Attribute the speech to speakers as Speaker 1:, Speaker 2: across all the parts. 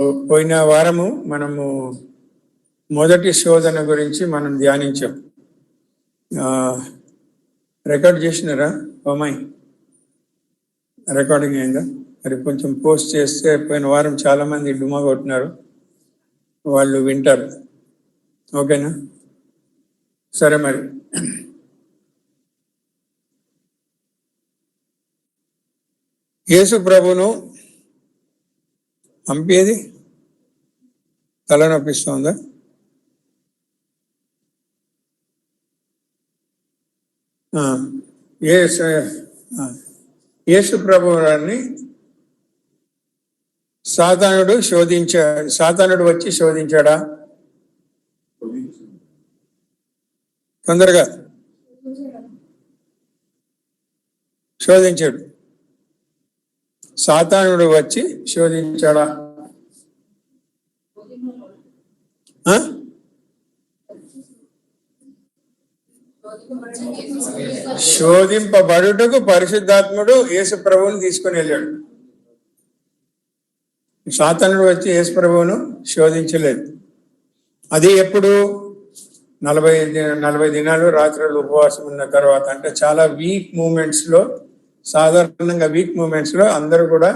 Speaker 1: పోయిన వారము మనము మొదటి శోధన గురించి మనం ధ్యానించాం. రికార్డ్ చేసినారా అమ్మాయి? రికార్డింగ్ అయిందా? మరి కొంచెం పోస్ట్ చేస్తే పోయిన వారం చాలా మంది డుమా కొట్టినారు, వాళ్ళు వింటారు. ఓకేనా? సరే, మరి యేసు ప్రభును పంపేది తలనొప్పిస్తుందా? యేసు ప్రభువుని సాతానుడు సాతానుడు వచ్చి శోధించాడా? తొందరగా శోధించాడు. సాతానుడు వచ్చి శోధించాడా? శోధింపబడుటకు పరిశుద్ధాత్ముడు యేసు ప్రభువును తీసుకుని వెళ్ళాడు. సాతానుడు వచ్చి యేసు ప్రభువును శోధించలేదు. అది ఎప్పుడు? 40 దినాలు రాత్రులు ఉపవాసం ఉన్న తర్వాత, అంటే చాలా వీక్ మూమెంట్స్ లో, సాధారణంగా వీక్ మూమెంట్స్ లో అందరూ కూడా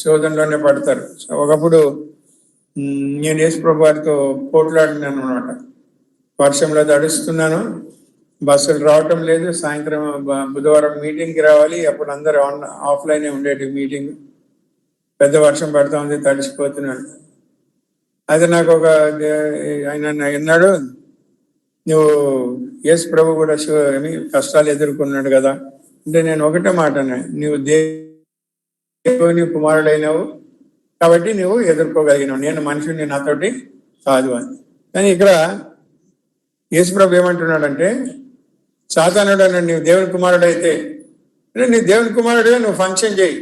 Speaker 1: శోధనలోనే పడతారు. సో ఒకప్పుడు నేను యేసు ప్రభు వారితో పోట్లాడినాను అనమాట. వర్షంలో తడుస్తున్నాను, బస్సులు రావటం లేదు. సాయంత్రం బుధవారం మీటింగ్కి రావాలి, అప్పుడు అందరూ ఆఫ్లైనే ఉండేది మీటింగ్. పెద్ద వర్షం పడతా ఉంది, తడిసిపోతున్నాను. అయితే నాకు ఒక ఆయన అన్నాడు, నువ్వు యేసు ప్రభు కూడా కష్టాలు ఎదుర్కొన్నాడు కదా అంటే, నేను ఒకటే మాట అన్నా, నువ్వు దేవుని కుమారుడైనావు కాబట్టి నువ్వు ఎదుర్కోగలిగినావు, నేను మనుషుని నాతోటి కాదు అని. కానీ ఇక్కడ యేసు ప్రభు ఏమంటున్నాడంటే, సాతానుడు అన్నాడు, నీవు దేవుని కుమారుడు అయితే నీ దేవుని కుమారుడుగా నువ్వు ఫంక్షన్ చేయి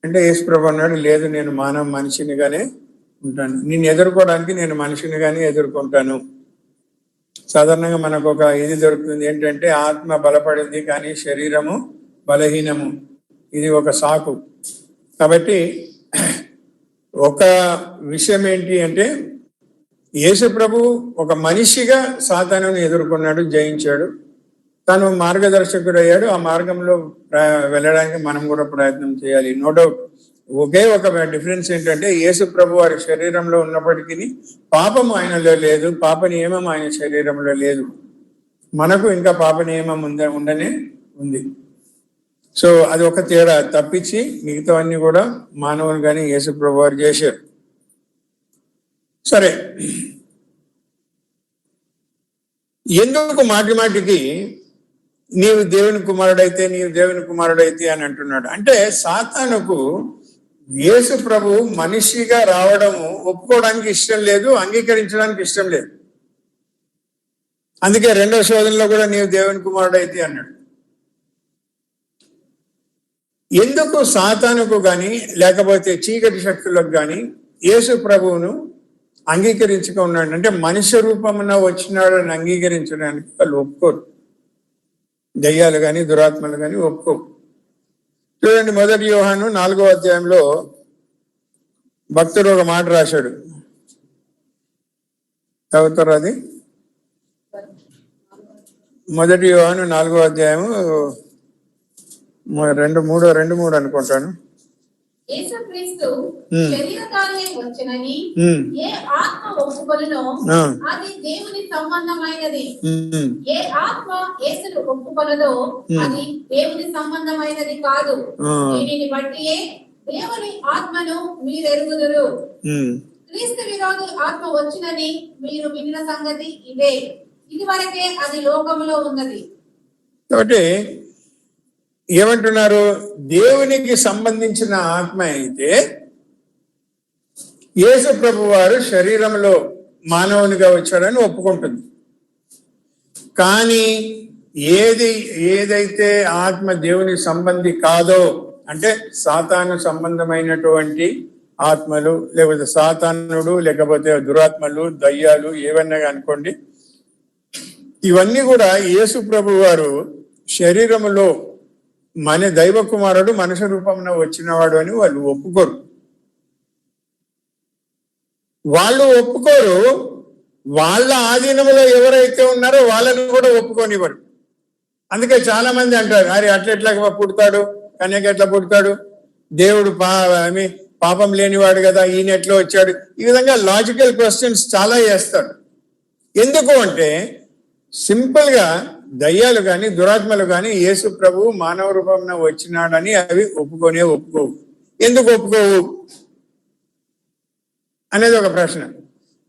Speaker 1: అంటే, యేసు ప్రభు అన్నాడు, లేదు, నేను మానవ మనిషినిగానే ఉంటాను, నేను ఎదుర్కోవడానికి నేను మనిషినిగానే ఎదుర్కొంటాను. సాధారణంగా మనకు ఒక ఇది దొరుకుతుంది ఏంటంటే, ఆత్మ బలపడింది కానీ శరీరము బలహీనము. ఇది ఒక సాకు. కాబట్టి ఒక విషయం ఏంటి అంటే, యేసు ప్రభు ఒక మనిషిగా సాతానుని ఎదుర్కొన్నాడు, జయించాడు. తను మార్గదర్శకుడు అయ్యాడు. ఆ మార్గంలో వెళ్ళడానికి మనం కూడా ప్రయత్నం చేయాలి. No doubt. ఒకే ఒక డిఫరెన్స్ ఏంటంటే, యేసు ప్రభు వారి శరీరంలో ఉన్నప్పటికీ పాపం ఆయనలో లేదు, పాప నియమం ఆయన శరీరంలో లేదు. మనకు ఇంకా పాప నియమం ఉండనే ఉంది. సో అది ఒక తేడా తప్పించి మిగతావన్నీ కూడా మానవులు కానీ యేసు ప్రభు వారు చేశారు. సరే, ఎందుకు మాటి మాటికి నీవు దేవుని కుమారుడైతే, నీవు దేవుని కుమారుడైతే అని అంటున్నాడు అంటే, సాతానుకు యేసు ప్రభు మనిషిగా రావడము ఒప్పుకోవడానికి ఇష్టం లేదు, అంగీకరించడానికి ఇష్టం లేదు. అందుకే రెండవ శోధనలో కూడా నీవు దేవుని కుమారుడైతే అన్నాడు. ఎందుకు సాతానుకు కానీ లేకపోతే చీకటి శక్తులకు కానీ యేసు ప్రభువును అంగీకరించుకున్నాడు అంటే, మనిషి రూపమున వచ్చినాడు అని అంగీకరించడానికి వాళ్ళు ఒప్పుకోరు. దయ్యాలు కానీ దురాత్మలు కానీ ఒప్పుకోరు. చూడండి, 1 యోహాను 4వ అధ్యాయంలో భక్తుడు ఒక మాట రాశాడు. చదువుతారు అది? 1 యోహాను 4వ అధ్యాయము 2:3 అనుకుంటాను.
Speaker 2: యేసుక్రీస్తు శరీరధారి వచ్చెనని ఏ ఆత్మ ఒప్పుకొనునో అది దేవుని సంబంధమైనది, ఏ ఆత్మ యేసును ఒప్పుకొనదో అది దేవుని సంబంధమైనది కాదు. దీనిని బట్టియే దేవుని ఆత్మను మీరెరుగుదురు. క్రీస్తు విరోధి ఆత్మ వచ్చినని మీరు విన్న సంగతి ఇదే. ఇది వరకే అది లోకములో ఉన్నది.
Speaker 1: కాబట్టి ఏమంటున్నారు? దేవునికి సంబంధించిన ఆత్మ అయితే యేసు ప్రభు వారు శరీరంలో మానవునిగా వచ్చాడని ఒప్పుకుంటుంది. కానీ ఏదైతే ఆత్మ దేవుని సంబంధి కాదో, అంటే సాతాను సంబంధమైనటువంటి ఆత్మలు, లేకపోతే సాతానుడు, లేకపోతే దురాత్మలు, దయ్యాలు, ఏవన్నా అనుకోండి, ఇవన్నీ కూడా యేసు ప్రభు వారు శరీరములో మన దైవ కుమారుడు మనుష్య రూపంలో వచ్చినవాడు అని వాళ్ళు ఒప్పుకోరు. వాళ్ళు ఒప్పుకోరు, వాళ్ళ ఆధీనంలో ఎవరైతే ఉన్నారో వాళ్ళని కూడా ఒప్పుకోనివ్వరు. అందుకే చాలా మంది అంటారు, అరే అట్లా పుడతాడు, కన్యక ఎట్లా పుడతాడు, దేవుడు పాపం లేనివాడు కదా, ఈయన ఎట్లా వచ్చాడు, ఈ విధంగా లాజికల్ క్వశ్చన్స్ చాలా చేస్తాడు. ఎందుకు అంటే సింపుల్ గా దయ్యాలు కానీ దురాత్మలు కానీ యేసు ప్రభువు మానవ రూపంలో వచ్చినాడని అవి ఒప్పుకోవు. ఎందుకు ఒప్పుకోవు అనేది ఒక ప్రశ్న.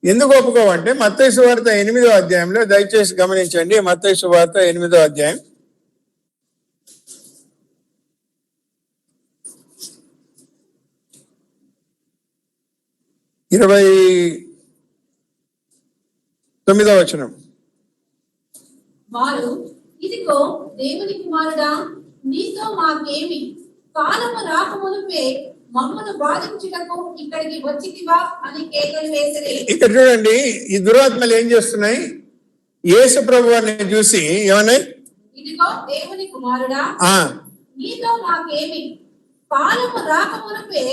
Speaker 1: ఎందుకు ఒప్పుకోవు అంటే మత్తయి సువార్త 8వ అధ్యాయంలో, దయచేసి గమనించండి, మత్తయి సువార్త 8వ అధ్యాయం 29వ వచనం.
Speaker 2: వారు, ఇదిగో దేవుని కుమారుడా, నీతో మాకేమి, కాలము రాకమునుపే మమ్మను బాధించుటకు ఇక్కడికి వచ్చితివా అని కేకలు వేసిరి.
Speaker 1: ఇక్కడ చూడండి, ఈ దురాత్మలు ఏం చేస్తున్నాయి, యేసు ప్రభువుని చూసి ఏమన్నాయి,
Speaker 2: ఇదిగో దేవుని కుమారుడా, నీతో మాకేమి, కాలము రాకమునుపే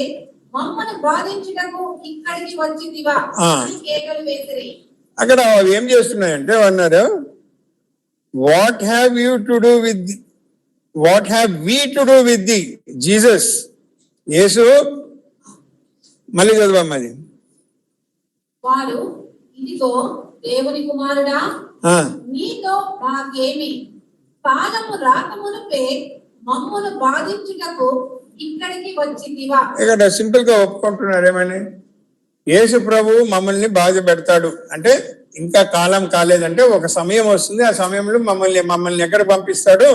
Speaker 2: మమ్మను బాధించుటకు ఇక్కడికి వచ్చితివా అని కేకలు వేసిరి.
Speaker 1: అక్కడ ఏం చేస్తున్నాయంటే అన్నారు, what have we to do with the Jesus. యేసు, మళ్ళీ చదవమ్మది.
Speaker 2: వారు, ఇదిగో దేవుని కుమారుడా, నీతో మాకేమి, కాలము రాకమునుపే మమ్మను బాధించుటకు ఇక్కడికి వచ్చితివా. ఇక్కడ
Speaker 1: సింపుల్ గా ఒప్పుకుంటున్నారు ఏమని, యేసు ప్రభు మమ్మల్ని బాధ పెడతాడు అంటే ఇంకా కాలం కాలేదంటే ఒక సమయం వస్తుంది, ఆ సమయంలో మమ్మల్ని ఎక్కడ పంపిస్తాడు,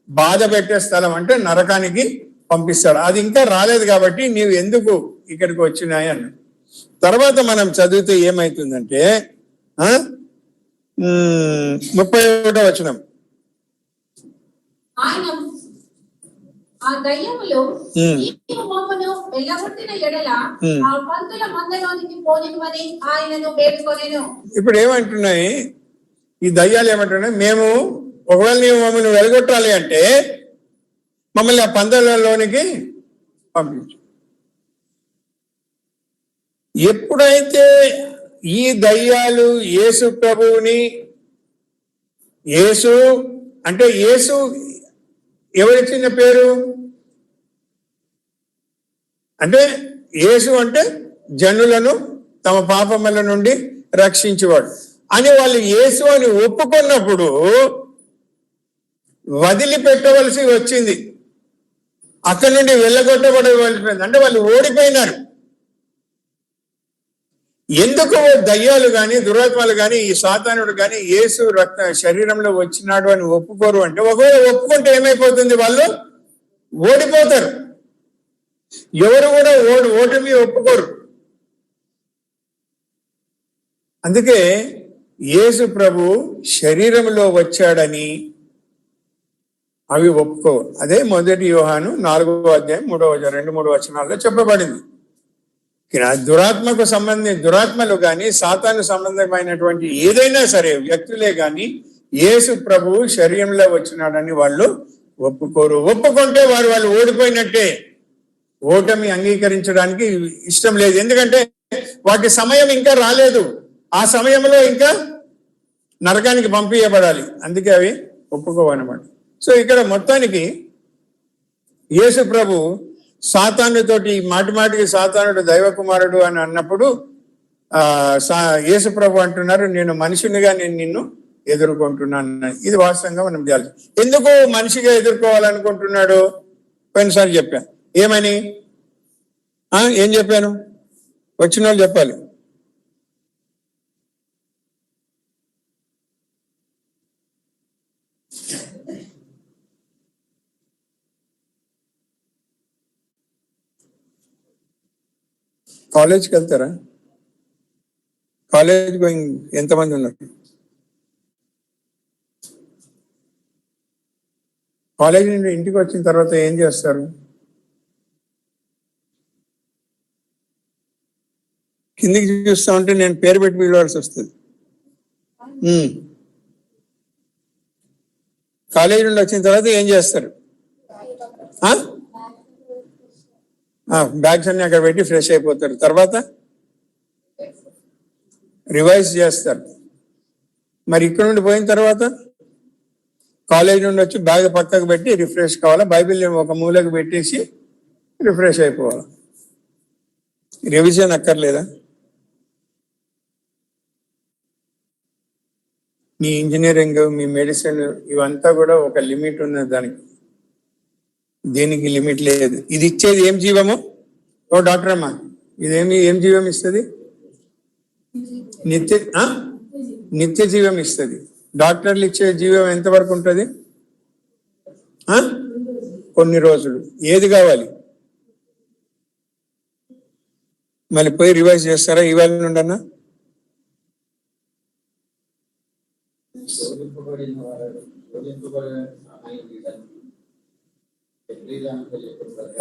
Speaker 1: బాధ పెట్టే స్థలం అంటే నరకానికి పంపిస్తాడు. అది ఇంకా రాలేదు కాబట్టి నీవు ఎందుకు ఇక్కడికి వచ్చినాయి అన్న. తర్వాత మనం చదివితే ఏమైతుందంటే 31వ వచనం.
Speaker 2: ఆ దయ్యములు మమ్మను వెళ్ళగొట్టిన ఎడల ఆ పంతుల మందలోనికి పోనివ్వని ఆయనను వేడుకొనెను.
Speaker 1: ఇప్పుడు ఏమంటున్నాయి ఈ దయ్యాలు, ఏమంటున్నాయి, మేము ఒకవేళ నీవు మమ్మల్ని వెళ్ళగొట్టాలి అంటే మమ్మల్ని ఆ పందులలోనికి పంపించు. ఎప్పుడైతే ఈ దయ్యాలు యేసు ప్రభువుని, యేసు అంటే యేసు ఎవరిచ్చిన పేరు అంటే, యేసు అంటే జనులను తమ పాపముల నుండి రక్షించేవాడు అని వాళ్ళు యేసు అని ఒప్పుకున్నప్పుడు వదిలిపెట్టవలసి వచ్చింది, అక్కడి నుండి వెళ్ళగొట్టబడవలసి, అంటే వాళ్ళు ఓడిపోయినారు. ఎందుకు దయ్యాలు కానీ దురాత్మలు కానీ ఈ సాతానుడు కానీ యేసు శరీరంలో వచ్చినాడు అని ఒప్పుకోరు అంటే, ఒకవేళ ఒప్పుకుంటే ఏమైపోతుంది, వాళ్ళు ఓడిపోతారు. ఎవరు కూడా ఓటమి ఒప్పుకోరు. అందుకే యేసు ప్రభు శరీరంలో వచ్చాడని అవి ఒప్పుకోవు. అదే 1 యోహాను 4వ అధ్యాయం 2-3 వచనాల్లో చెప్పబడింది. దురాత్మలు కానీ సాతాను సంబంధమైనటువంటి ఏదైనా సరే వ్యక్తులే కానీ యేసు ప్రభువు శరీరంలో వచ్చినాడని వాళ్ళు ఒప్పుకోరు. ఒప్పుకుంటే వాళ్ళు ఓడిపోయినట్టే, ఓటమి అంగీకరించడానికి ఇష్టం లేదు. ఎందుకంటే వాటి సమయం ఇంకా రాలేదు, ఆ సమయంలో ఇంకా నరకానికి పంపించబడాలి, అందుకే అవి ఒప్పుకోవన్నమాట. సో ఇక్కడ మొత్తానికి యేసు ప్రభు సాతానుతోటి మాటికి సాతానుడు దైవ కుమారుడు అని అన్నప్పుడు యేసు ప్రభు అంటున్నారు, నేను మనిషినిగా నేను నిన్ను ఎదుర్కొంటున్నాను. ఇది వాస్తవంగా మనం చేయాలి. ఎందుకు మనిషిగా ఎదుర్కోవాలనుకుంటున్నాడు పోయినసారి చెప్పాను. ఏమని ఏం చెప్పాను, వచ్చిన వాళ్ళు చెప్పాలి. కాలేజ్కి వెళ్తారా? కాలేజ్ గోయింగ్ ఎంతమంది ఉన్నారు? కాలేజ్ నుండి ఇంటికి వచ్చిన తర్వాత ఏం చేస్తారు? కిందికి చూస్తా ఉంటే నేను పేరు పెట్టి పిలవాల్సి వస్తుంది. కాలేజీ నుండి వచ్చిన తర్వాత ఏం చేస్తారు? బ్యాగ్స్ అన్ని అక్కడ పెట్టి ఫ్రెష్ అయిపోతారు. తర్వాత రివైజ్ చేస్తారు. మరి ఇక్కడ నుండి పోయిన తర్వాత కాలేజ్ నుండి వచ్చి బ్యాగ్ పక్కకు పెట్టి రిఫ్రెష్ కావాలా, బైబిల్ ఒక మూలకు పెట్టేసి రిఫ్రెష్ అయిపోవాలి. రివిజన్ అక్కర్లేదా? మీ ఇంజనీరింగ్, మీ మెడిసిన్ ఇవంతా కూడా ఒక లిమిట్ ఉన్నది దానికి. దేనికి లిమిట్ లేదు. ఇది ఇచ్చేది ఏం జీవము? ఓ డాక్టర్ అమ్మా, ఏం జీవం ఇస్తుంది? నిత్య జీవం ఇస్తుంది. డాక్టర్లు ఇచ్చే జీవం ఎంతవరకు ఉంటుంది? కొన్ని రోజులు. ఏది కావాలి? మళ్ళీ పోయి రివైజ్ చేస్తారా ఇవాళ నుండన్నా?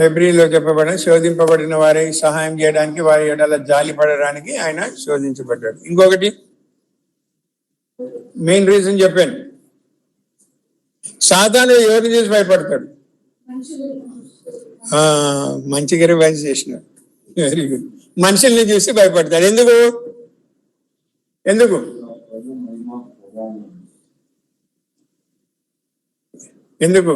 Speaker 1: హెబ్రీలో చెప్పబడిన శోధింపబడిన వారి సహాయం చేయడానికి, వారి ఎడల జాలి పడడానికి ఆయన శోధించబడ్డాడు. ఇంకొకటి మెయిన్ రీజన్ చెప్పాను, సాతాను ఎవరిని చూసి భయపడతాడు? మంచిగా రివైజ్ చేసినాడు. Very good. మనుషుల్ని చూసి భయపడతాడు. ఎందుకు? ఎందుకు? ఎందుకు?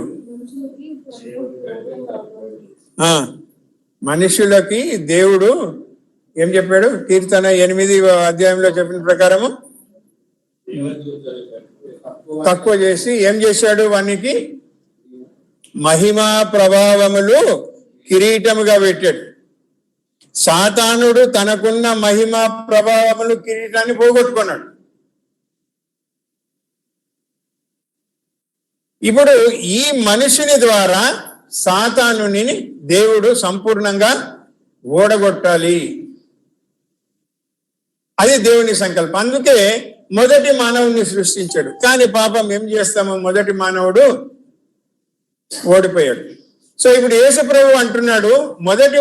Speaker 1: మనుషులకి దేవుడు ఏం చెప్పాడు? కీర్తన 8వ అధ్యాయంలో చెప్పిన ప్రకారము తక్కువ చేసి ఏం చేశాడు? వానికి మహిమా ప్రభావములు కిరీటముగా పెట్టాడు. సాతానుడు తనకున్న మహిమా ప్రభావములు కిరీటాన్ని పోగొట్టుకున్నాడు. ఇప్పుడు ఈ మనుషుని ద్వారా సాతానుని దేవుడు సంపూర్ణంగా ఓడగొట్టాలి. అది దేవుని సంకల్పం. అందుకే మొదటి మానవుని సృష్టించాడు. కానీ పాపం ఏం చేస్తాము? మొదటి మానవుడు ఓడిపోయాడు. సో ఇప్పుడు యేసు ప్రభువు అంటున్నాడు, మొదటి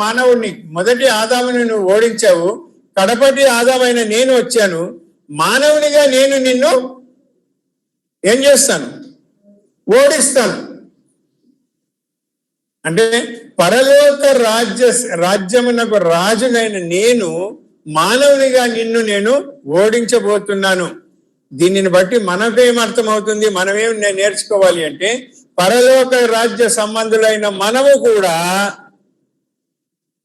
Speaker 1: మానవుడిని, మొదటి ఆదాముని నువ్వు ఓడించావు, కడపటి ఆదామైన నేను వచ్చాను, మానవునిగా నేను నిన్ను ఏం చేస్తాను? ఓడిస్తాను. అంటే పరలోక రాజ్యమునకు రాజునైన నేను మానవునిగా నిన్ను నేను ఓడించబోతున్నాను. దీనిని బట్టి మనకేం అర్థమవుతుంది? మనమేం నేర్చుకోవాలి అంటే, పరలోక రాజ్య సంబంధులైన మనము కూడా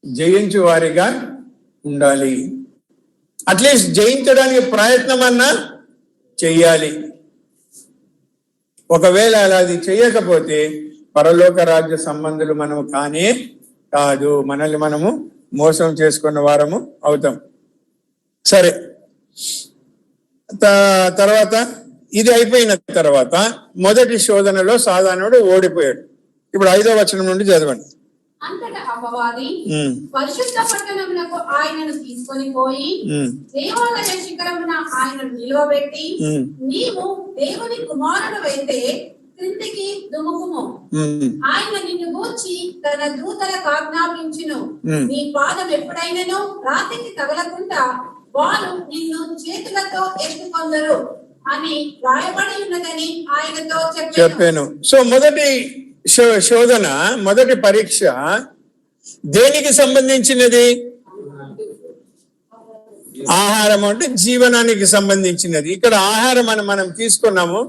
Speaker 1: జయించు వారిగా ఉండాలి. అట్లీస్ట్ జయించడానికి ప్రయత్నం అన్నా చెయ్యాలి. ఒకవేళ అలా అది చెయ్యకపోతే పరలోక రాజ్య సంబంధులు మనము కానే కాదు. మనల్ని మనము మోసం చేసుకున్న వారము అవుతాం. సరే, తర్వాత ఇది అయిపోయిన తర్వాత మొదటి శోధనలో సాధారణుడు ఓడిపోయాడు. ఇప్పుడు 5వ వచనం నుండి చదవండి.
Speaker 2: అంతటా అపవాది పరిశుద్ధ పట్టణమునకు ఆయనను తీసుకొని పోయి దేవాలయ శిఖరమున ఆయనను నిలువబెట్టి, నీవు దేవుని కుమారుడవైతే క్రిందికి దుముకుము, ఆయన నిన్ను గూర్చి తన దూతలకు ఆజ్ఞాపించును, నీ పాదం ఎప్పుడైనను రాతికి తగలకుండా వారు నిన్ను చేతులతో ఎత్తుకొందరు అని రాయబడి ఉన్నదని ఆయనతో చెప్పాను.
Speaker 1: సో మొదటి శోధన, మొదటి పరీక్ష దేనికి సంబంధించినది? ఆహారం, అంటే జీవనానికి సంబంధించినది. ఇక్కడ ఆహారం అని మనం తీసుకున్నాము,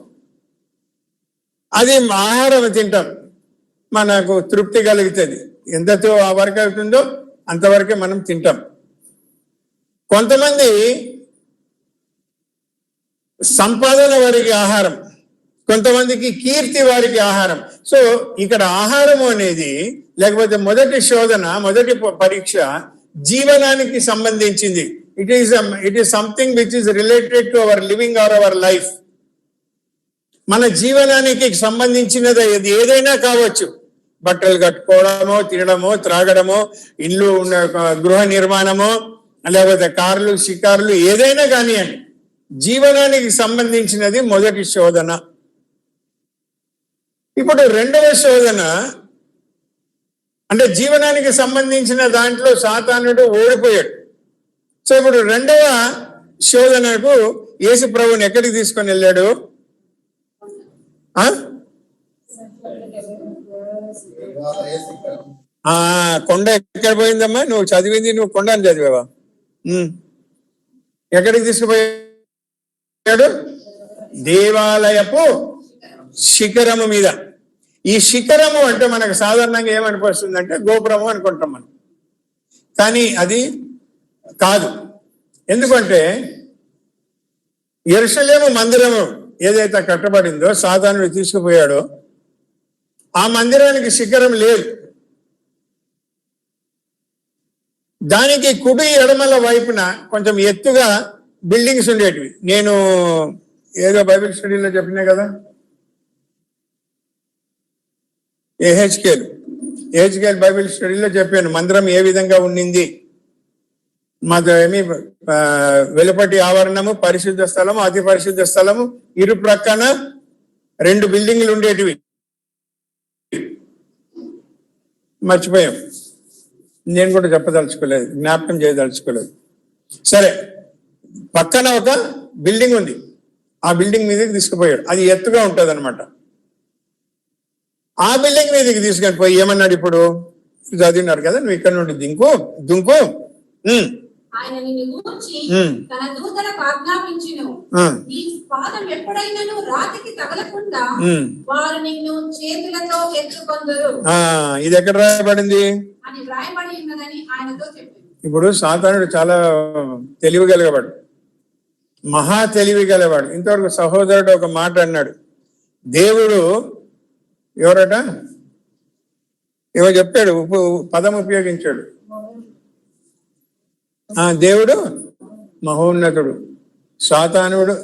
Speaker 1: అది ఆహారం తింటాం, మనకు తృప్తి కలుగుతుంది. ఎంతతో ఆ వరకు అవుతుందో అంతవరకే మనం తింటాం. కొంతమంది సంపాదన వారికి ఆహారం, కొంతమందికి కీర్తి వారికి ఆహారం. సో ఇక్కడ ఆహారము అనేది, లేకపోతే మొదటి శోధన, మొదటి పరీక్ష జీవనానికి సంబంధించింది. It is something which is related to our living or our life. మన జీవనానికి సంబంధించినది ఏదైనా కావచ్చు. బట్టలు కట్టుకోవడమో, తినడమో, త్రాగడమో, ఇల్లు గృహ నిర్మాణమో, లేకపోతే కార్లు, షికార్లు, ఏదైనా కానివ్వండి, జీవనానికి సంబంధించినది మొదటి శోధన. ఇప్పుడు 2వ శోధన అంటే జీవనానికి సంబంధించిన దాంట్లో సాతానుడు ఓడిపోయాడు. సో ఇప్పుడు 2వ శోధనకు యేసు ప్రభువుని ఎక్కడికి తీసుకొని వెళ్ళాడు? కొండ ఎక్కడ పోయిందమ్మా? నువ్వు చదివింది, నువ్వు కొండని చదివావా? ఎక్కడికి తీసుకుపోయాడు? దేవాలయపు శిఖరము మీద. ఈ శిఖరము అంటే మనకు సాధారణంగా ఏమనిపిస్తుంది అంటే గోపురము అనుకుంటాం మనం, కానీ అది కాదు. ఎందుకంటే యెరూషలేము మందిరము ఏదైతే కట్టబడిందో సాతానుడు తీసుకుపోయాడో ఆ మందిరానికి శిఖరం లేదు. దానికి కుడి ఎడమల వైపున కొంచెం ఎత్తుగా బిల్డింగ్స్ ఉండేటివి. నేను ఏదో బైబిల్ స్టడీలో చెప్పినా కదా, ఏహెచ్కేల్ బైబిల్ స్టడీలో చెప్పాను మందిరం ఏ విధంగా ఉండింది. ఏమి వెలుపటి ఆవరణము, పరిశుద్ధ స్థలము, అతి పరిశుద్ధ స్థలము, ఇరు ప్రక్కన 2 బిల్డింగ్లు ఉండేటివి. మర్చిపోయాం, నేను కూడా చెప్పదలుచుకోలేదు, జ్ఞాపకం చేయదలుచుకోలేదు. సరే, పక్కన ఒక బిల్డింగ్ ఉంది, ఆ బిల్డింగ్ మీదకి తీసుకుపోయాడు. అది ఎత్తుగా ఉంటుంది అనమాట. ఆ బిల్డింగ్ మీదకి తీసుకొని పోయి ఏమన్నాడు? ఇప్పుడు చదివినారు కదా, నువ్వు ఇక్కడ నుండి దుంకు
Speaker 2: ఆయన నిన్ను గూర్చి తన దూతలకు ఆజ్ఞాపించును, నీ పాదం ఎప్పుడైనాను రాతికి తగలకుండా వారు నిన్ను చేతులతో ఎత్తుకొందురు.
Speaker 1: ఇది ఎక్కడ రాయబడింది
Speaker 2: అని వ్రాయబడి ఉన్నదని ఆయనతో చెప్పాడు.
Speaker 1: ఇప్పుడు సాతానుడు చాలా తెలివి గలవాడు, మహా తెలివి గలవాడు. ఇంతవరకు సహోదరుడు ఒక మాట అన్నాడు, దేవుడు ఎవరట ఏవో చెప్పాడు, పదం ఉపయోగించాడు. దేవుడు మహోన్నతుడు, సాతానుడు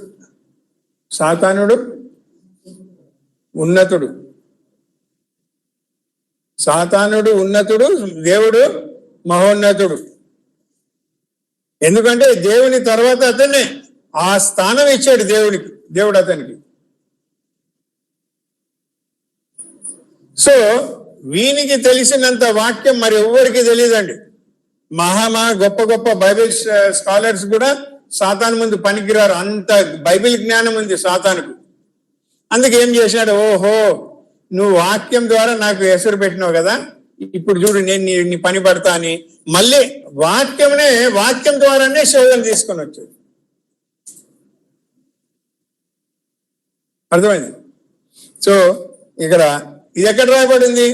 Speaker 1: ఉన్నతుడు. సాతానుడు ఉన్నతుడు, దేవుడు మహోన్నతుడు. ఎందుకంటే దేవుని తర్వాత అతన్నే ఆ స్థానం ఇచ్చాడు దేవుడు అతనికి. సో వీనికి తెలిసినంత వాక్యం మరి ఎవరికి తెలియదండి. మహా గొప్ప గొప్ప బైబిల్ స్కాలర్స్ కూడా సాతాను ముందు పనికిరారు, అంత బైబిల్ జ్ఞానం ఉంది సాతానుకు. అందుకే ఏం చేశాడు, ఓహో నువ్వు వాక్యం ద్వారా నాకు ఎసురు పెట్టినావు కదా, ఇప్పుడు చూడు నేను నీ పని పడతా అని మళ్ళీ వాక్యం ద్వారానే శోధన తీసుకొని వచ్చాడు. అర్థమైంది? సో ఇక్కడ ఇది ఎక్కడ రాయబడింది?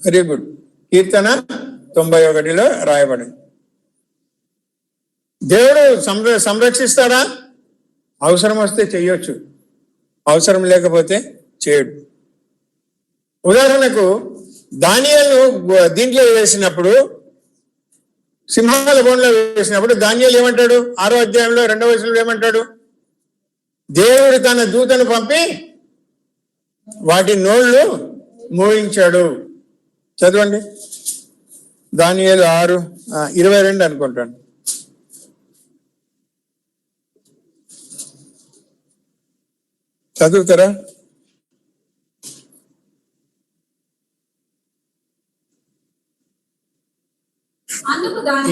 Speaker 1: వెరీ గుడ్, కీర్తన 91లో రాయబడింది. దేవుడు సంరక్షిస్తాడా? అవసరం వస్తే చెయ్యొచ్చు, అవసరం లేకపోతే చేయడు. ఉదాహరణకు దానియేలు దీంట్లో వేసినప్పుడు, సింహాల బోన్లో వేసినప్పుడు దానియేలు ఏమంటాడు? 6వ అధ్యాయంలో 2వ వచనంలో ఏమంటాడు? దేవుడు తన దూతను పంపి వాటి నోళ్ళు మోయించాడు. చదవండి, దానియేలు 6:22 అనుకుంటాను. చదువుతారా?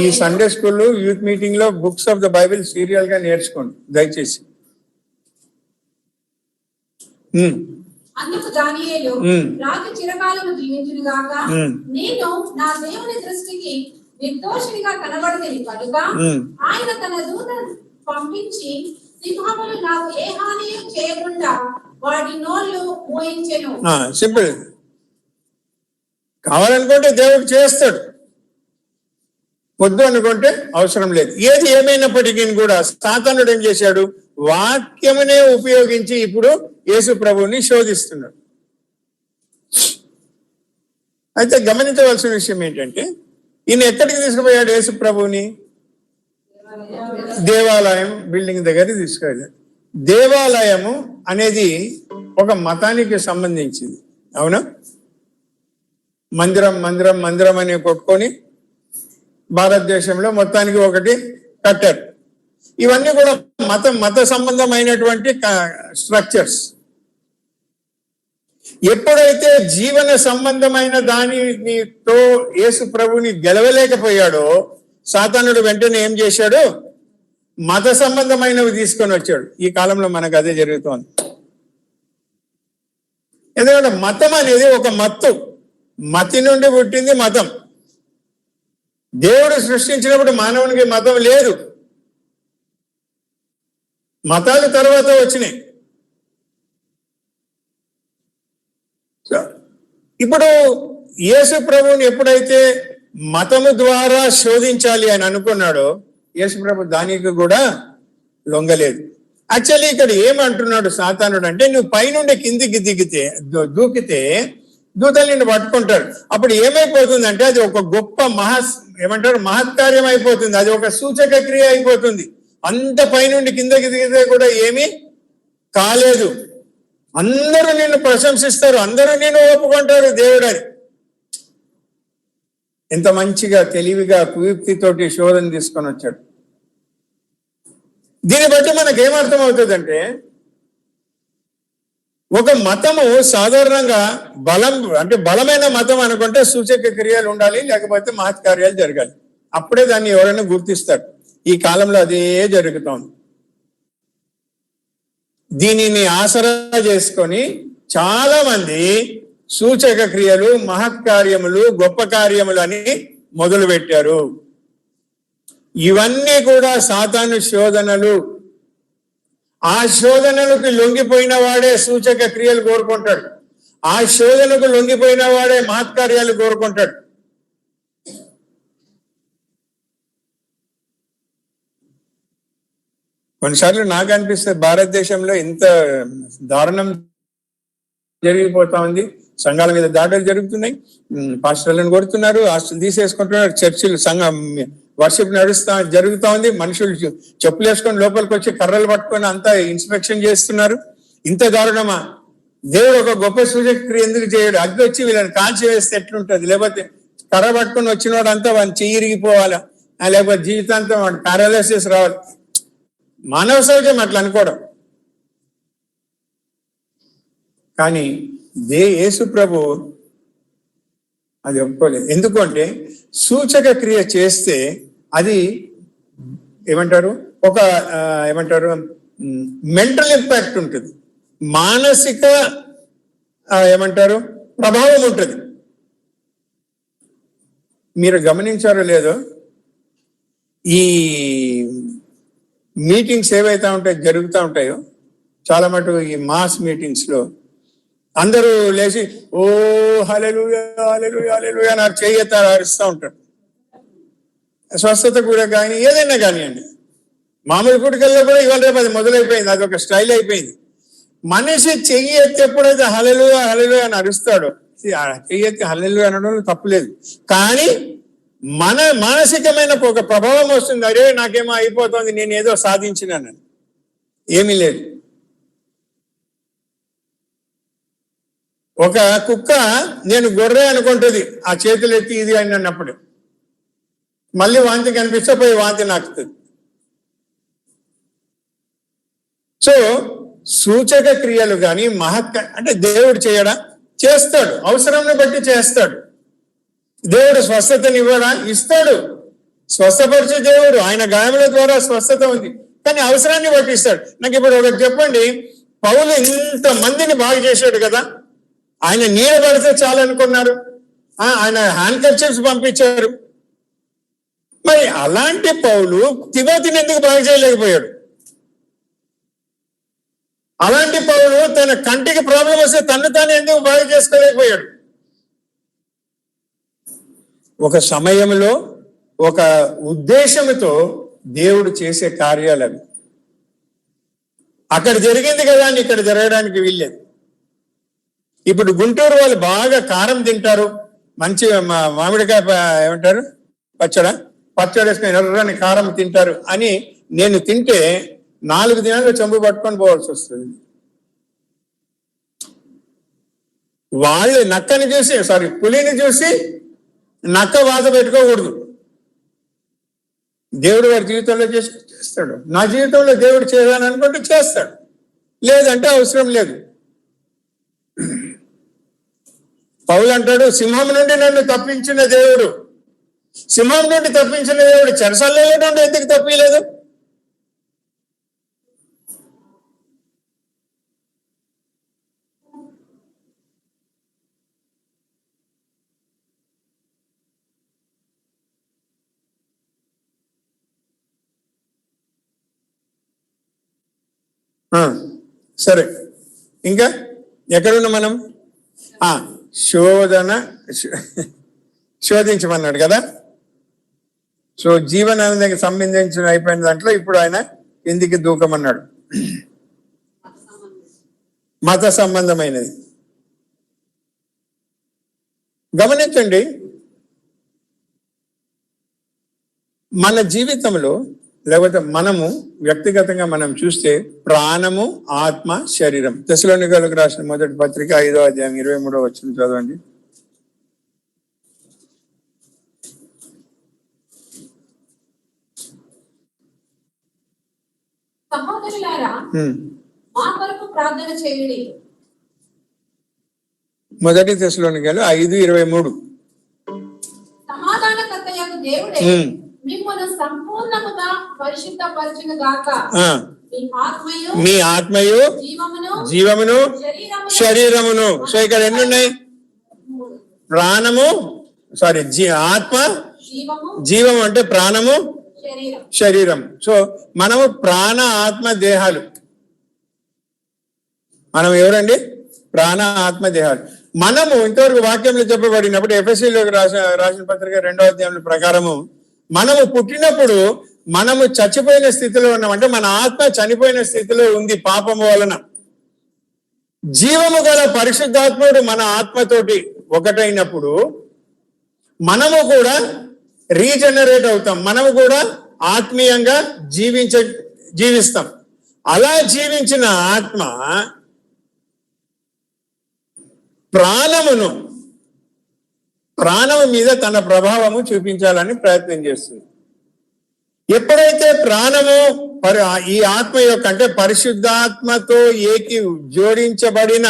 Speaker 1: ఈ సండే స్కూల్ యూత్ మీటింగ్ లో books of the Bible serial గా నేర్చుకోండి దయచేసి.
Speaker 2: అందుకు దానియేలు, రాజు చిరకాలము జీవించును గాక, నేను నా దేవుని దృష్టికి నిర్దోషినిగా కనబడలేదు కనుక ఆయన తన దూతను పంపించి సింహములు నాకు ఏ హాని చేయకుండా వాటి నోళ్ళు మోయించెను.
Speaker 1: సింపుల్. కావాలనుకుంటే దేవుడు చేస్తాడు, వద్దు అనుకుంటే అవసరం లేదు. ఏది ఏమైనప్పటికీ కూడా సాతానుడు ఏం చేశాడు? వాక్యమునే ఉపయోగించి ఇప్పుడు యేసు ప్రభువుని శోధిస్తున్నాడు. అయితే గమనించవలసిన విషయం ఏంటంటే, ఈయన ఎక్కడికి తీసుకుపోయాడు యేసు ప్రభువుని? దేవాలయం బిల్డింగ్ దగ్గరికి తీసుకెళ్ళాడు. దేవాలయము అనేది ఒక మతానికి సంబంధించింది, అవునా? మందిరం అని కొట్టుకొని భారతదేశంలో మొత్తానికి ఒకటి కట్టారు. ఇవన్నీ కూడా మత సంబంధమైనటువంటి స్ట్రక్చర్స్. ఎప్పుడైతే జీవన సంబంధమైన దానితో యేసు ప్రభుని గెలవలేకపోయాడో సాతానుడు వెంటనే ఏం చేశాడు? మత సంబంధమైనవి తీసుకొని వచ్చాడు. ఈ కాలంలో మనకు అదే జరుగుతోంది. ఎందుకంటే మతం అనేది ఒక మత్తు, మతి నుండి పుట్టింది మతం. దేవుడు సృష్టించినప్పుడు మానవునికి మతం లేదు, మతాలు తర్వాత వచ్చినాయి. ఇప్పుడు యేసు ప్రభువుని ఎప్పుడైతే మతము ద్వారా శోధించాలి అని అనుకున్నాడో, యేసు ప్రభు దానికి కూడా లొంగలేదు. యాక్చువల్లీ ఇక్కడ ఏమంటున్నాడు సాతానుడు అంటే, నువ్వు పైనుండి కిందికి దిగితే దూకితే దూతలు నిన్ను పట్టుకుంటారు. అప్పుడు ఏమైపోతుందంటే అది ఒక గొప్ప మహత్కార్యం అయిపోతుంది, అది ఒక సూచక క్రియ అయిపోతుంది. అంత పైనుండి కిందకి దిగితే కూడా ఏమీ కాలేదు. అందరూ నిన్ను ప్రశంసిస్తారు, అందరూ నిన్ను ఒప్పుకుంటారు దేవుడని. ఎంత మంచిగా తెలివిగా కుయుక్తితోటి శోధన తీసుకొని వచ్చాడు. దీన్ని బట్టి మనకేమర్థం అవుతుందంటే, ఒక మతము సాధారణంగా బలమైన మతం అనుకుంటే సూచక క్రియలు ఉండాలి, లేకపోతే మహత్కార్యాలు జరగాలి. అప్పుడే దాన్ని ఎవరైనా గుర్తిస్తారు. ఈ కాలంలో అదే జరుగుతోంది. దీనిని ఆసరా చేసుకొని చాలా మంది సూచక క్రియలు, మహత్కార్యములు, గొప్ప కార్యములు అని మొదలు పెట్టారు. ఇవన్నీ కూడా సాతాను శోధనలు. ఆ శోధనలకు లొంగిపోయిన వాడే సూచక క్రియలు కోరుకుంటాడు, ఆ శోధనకు లొంగిపోయిన వాడే మహత్కార్యాలు కోరుకుంటాడు. కొన్నిసార్లు నాకు అనిపిస్తుంది, భారతదేశంలో ఇంత దారుణం జరిగిపోతా ఉంది. సంఘాల మీద దాడులు జరుగుతున్నాయి, పాస్టర్లను కొడుతున్నారు, ఆస్తులు తీసేసుకుంటున్నారు, చర్చిలు వర్షిప్ జరుగుతూ ఉంది. మనుషులు చెప్పులు వేసుకొని లోపలికి వచ్చి కర్రలు పట్టుకొని అంతా ఇన్స్పెక్షన్ చేస్తున్నారు. ఇంత దారుణమా? దేవుడు ఒక గొప్ప సూచక క్రియ ఎందుకు చేయడు? అగ్గి వచ్చి వీళ్ళని కాల్చి వేస్తే ఎట్లుంటది? లేకపోతే కర్ర పట్టుకొని వచ్చిన వాడు అంతా వాడిని చెయ్యిరిగిపోవాలా, లేకపోతే జీవితాంతం వాడు పారాలసిస్ రావాలి? మానవ సహజం అట్లా అనుకోవడం. కానీ యేసు ప్రభు అది ఒప్పుకోలేదు. ఎందుకంటే సూచక క్రియ చేస్తే అది ఒక మెంటల్ ఇంపాక్ట్ ఉంటుంది, మానసిక ప్రభావం ఉంటుంది. మీరు గమనించారో లేదో, ఈ మీటింగ్స్ ఏవైతే జరుగుతూ ఉంటాయో చాలా మటుకు ఈ మాస్ మీటింగ్స్ లో అందరూ లేచి ఓ హల్లెలూయా హల్లెలూయా హల్లెలూయా అని చేయెత్తారు, అరుస్తూ ఉంటారు. స్వస్థత కూడా కానీ ఏదైనా కానివ్వండి, మామూలు గుడికల్లో కూడా ఇవాళ రేపు అది మొదలైపోయింది, అది ఒక స్టైల్ అయిపోయింది. మనిషి చెయ్యి ఎత్తి ఎప్పుడైతే హల్లెలూయా హల్లెలూయా అని అరుస్తాడో, చెయ్యి ఎత్తి హల్లెలూయా అనడంలో తప్పులేదు, కానీ మన మానసికమైన ఒక ప్రభావం వస్తుంది. అరే నాకేమో అయిపోతుంది, నేను ఏదో సాధించినానని. ఏమీ లేదు. ఒక కుక్క నేను గొర్రె అనుకుంటుంది, ఆ చేతులు ఎత్తి ఇది అని అన్నప్పుడు మళ్ళీ వాంతి కనిపిస్తే పోయి వాంతి నాకుతుంది. సో సూచక క్రియలు కానీ అంటే దేవుడు చేయడా? చేస్తాడు, అవసరాన్ని బట్టి చేస్తాడు. దేవుడు స్వస్థతనివ్వడా? ఇస్తాడు. స్వస్థపరిచే దేవుడు, ఆయన గాయముల ద్వారా స్వస్థత ఉంది, కానీ అవసరాన్ని బట్టి ఇస్తాడు. నాకు ఇప్పుడు ఒకటి చెప్పండి, పౌలు ఇంత మందిని బాగు చేశాడు కదా, ఆయన నీడ పడితే చాలనుకున్నారు, ఆయన హ్యాండ్ కర్చీఫ్స్ పంపించారు. మరి అలాంటి పౌలు తిమోతిని ఎందుకు బాగు చేయలేకపోయాడు? అలాంటి పౌలు తన కంటికి ప్రాబ్లం వస్తే తను తాను ఎందుకు బాగు చేసుకోలేకపోయాడు? ఒక సమయంలో ఒక ఉద్దేశంతో దేవుడు చేసే కార్యాలు అవి. అక్కడ జరిగింది కదా అని ఇక్కడ జరగడానికి వీల్లేదు. ఇప్పుడు గుంటూరు వాళ్ళు బాగా కారం తింటారు, మంచి మామిడికాయ పచ్చడి వేసుకొని ఎర్రని కారం తింటారు అని నేను తింటే 4 దినాలు చెంబు పట్టుకొని పోవాల్సి వస్తుంది. వాళ్ళు పులిని చూసి నక్క వాత పెట్టుకోకూడదు. దేవుడు వారి జీవితంలో చేస్తాడు, నా జీవితంలో దేవుడు చేయాలని అనుకుంటే చేస్తాడు, లేదంటే అవసరం లేదు. పౌలు అంటాడు, సింహం నుండి నన్ను తప్పించిన దేవుడు, సింహం నుండి తప్పించిన దేవుడు చెరసాలలో నుండి ఎందుకు తప్పిలేదు? సరే, ఇంకా ఎక్కడున్నా మనం? శోధించమన్నాడు కదా. సో జీవనానికి సంబంధించిన అయిపోయిన దాంట్లో ఇప్పుడు ఆయన ఎందుకు దూకమన్నాడు? మత సంబంధమైనది. గమనించండి, మన జీవితంలో లేకపోతే మనము వ్యక్తిగతంగా మనం చూస్తే ప్రాణము, ఆత్మ, శరీరం. తెస్సలోనికీయులకు రాసిన మొదటి పత్రిక 5వ అధ్యాయం 23వ వచనం చదవండి.
Speaker 2: సహోదరులారా, మా కొరకు ప్రార్థన చేయుడి.
Speaker 1: మొదటి తెస్సలోనికీయులు 5:23.
Speaker 2: సమాధానకర్తయగు దేవుడే మిమ్మల్ని సంపూర్ణముగా పరిశుద్ధపరచును గాక. మీ ఆత్మయు జీవమును
Speaker 1: శరీరమును. సో ఇక్కడ ఎన్ని ఉన్నాయి? ప్రాణము, ఆత్మ, జీవము అంటే ప్రాణము, శరీరం. సో మనము ప్రాణ, ఆత్మ, దేహాలు. మనం ఎవరండి? ప్రాణ, ఆత్మ, దేహాలు. మనము ఇంతవరకు వాక్యంలో చెప్పబడినప్పుడు ఎఫెసీయులకు రాసిన పత్రిక 2వ అధ్యాయం ప్రకారము మనము పుట్టినప్పుడు మనము చచ్చిపోయిన స్థితిలో ఉన్నాం. అంటే మన ఆత్మ చనిపోయిన స్థితిలో ఉంది పాపము వలన. జీవము గల పరిశుద్ధాత్ముడు మన ఆత్మతోటి ఒకటైనప్పుడు మనము కూడా రీజనరేట్ అవుతాం. మనము కూడా ఆత్మీయంగా జీవిస్తాం. అలా జీవించిన ఆత్మ ప్రాణము మీద తన ప్రభావము చూపించాలని ప్రయత్నం చేస్తుంది. ఎప్పుడైతే ప్రాణము ఈ ఆత్మ యొక్క అంటే పరిశుద్ధాత్మతో జోడించబడిన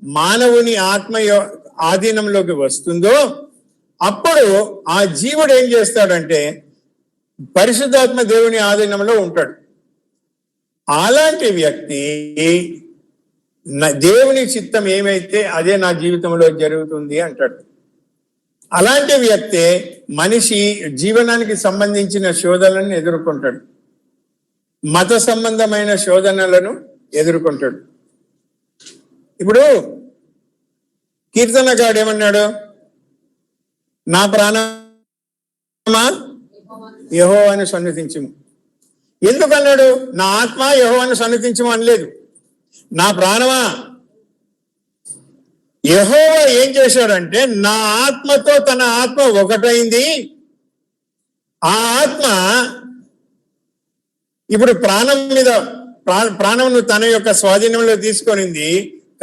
Speaker 1: మానవుని ఆత్మ ఆధీనంలోకి వస్తుందో అప్పుడు ఆ జీవుడు ఏం చేస్తాడంటే పరిశుద్ధాత్మ దేవుని ఆధీనంలో ఉంటాడు. అలాంటి వ్యక్తి దేవుని చిత్తం ఏమైతే అదే నా జీవితంలో జరుగుతుంది అంటాడు. అలాంటి వ్యక్తే మనిషి జీవనానికి సంబంధించిన శోధనలను ఎదుర్కొంటాడు, మత సంబంధమైన శోధనలను ఎదుర్కొంటాడు. ఇప్పుడు కీర్తనగాడు ఏమన్నాడు? నా ప్రాణమా యెహోవాను సన్నుతించుము. ఎందుకన్నాడు? నా ఆత్మ యెహోవాను సన్నుతించుము అనలేదు. నా ప్రాణమా. యెహోవా ఏం చేశాడంటే నా ఆత్మతో తన ఆత్మ ఒకటైంది. ఆ ఆత్మ ఇప్పుడు ప్రాణమును తన యొక్క స్వాధీనంలో తీసుకొనింది.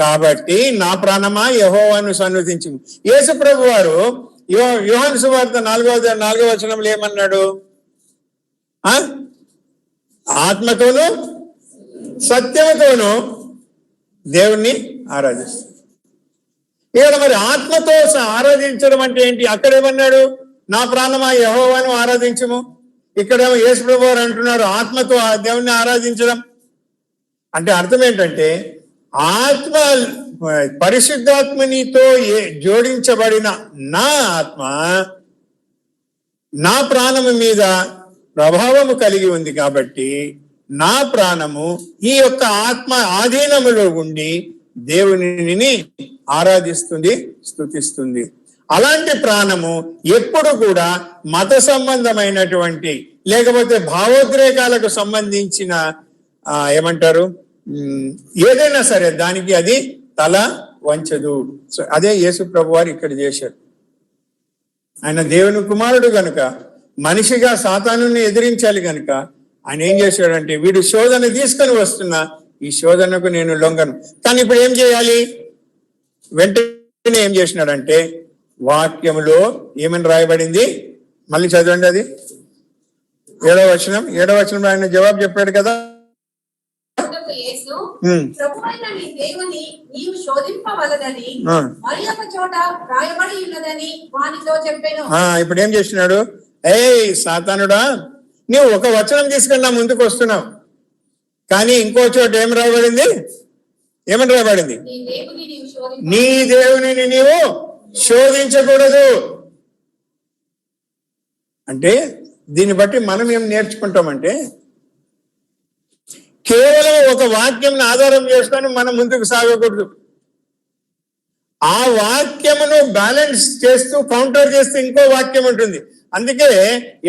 Speaker 1: కాబట్టి నా ప్రాణమా యెహోవాను సన్నుతించుము. యేసు ప్రభు వారు యోహాను సువార్త 4వ వచనంలో ఏమన్నాడు? ఆత్మతోను సత్యముతోను దేవుణ్ణి ఆరాధిస్తారు. ఇక్కడ మరి ఆత్మతో ఆరాధించడం అంటే ఏంటి? అక్కడేమన్నాడు? నా ప్రాణమా యెహోవాను ఆరాధించము. ఇక్కడేమో యేసు ప్రభు వారు అంటున్నారు ఆత్మతో దేవుణ్ణి ఆరాధించడం. అంటే అర్థం ఏంటంటే ఆత్మ పరిశుద్ధాత్మనితో జోడించబడిన నా ఆత్మ నా ప్రాణము మీద ప్రభావము కలిగి ఉంది. కాబట్టి నా ప్రాణము ఈ యొక్క ఆత్మ ఆధీనములో ఉండి దేవునిని ఆరాధిస్తుంది, స్తుతిస్తుంది. అలాంటి ప్రాణము ఎప్పుడు కూడా మత సంబంధమైనటువంటి లేకపోతే భావోద్రేకాలకు సంబంధించిన ఏమంటారు ఏదైనా సరే దానికి అది తల వంచదు. సో అదే యేసు ప్రభు వారు ఇక్కడ చేశారు. ఆయన దేవుని కుమారుడు గనుక మనిషిగా సాతానుని ఎదిరించాలి గనుక ఆయన ఏం చేశాడంటే వీడు శోధన తీసుకొని వస్తున్నా ఈ శోధనకు నేను లొంగను. కానీ ఇప్పుడు ఏం చేయాలి? వెంటనే ఏం చేసినాడంటే వాక్యములో ఏమని రాయబడింది? మళ్ళీ చదవండి, అది 7వ వచనం ఆయన జవాబు చెప్పాడు కదా. ఇప్పుడు ఏం చేసినాడు? సాతానుడా, నీవు ఒక వచనం తీసుకుని నా ముందుకు వస్తున్నావు, కానీ ఇంకో చోట ఏమని రాయబడింది? నీ దేవునిని నీవు శోధించకూడదు. అంటే దీన్ని బట్టి మనం ఏం నేర్చుకుంటామంటే కేవలం ఒక వాక్యం ఆధారం చేసుకొని మనం ముందుకు సాగకూడదు. ఆ వాక్యమును బ్యాలెన్స్ చేస్తూ కౌంటర్ చేస్తూ ఇంకో వాక్యం ఉంటుంది. అందుకే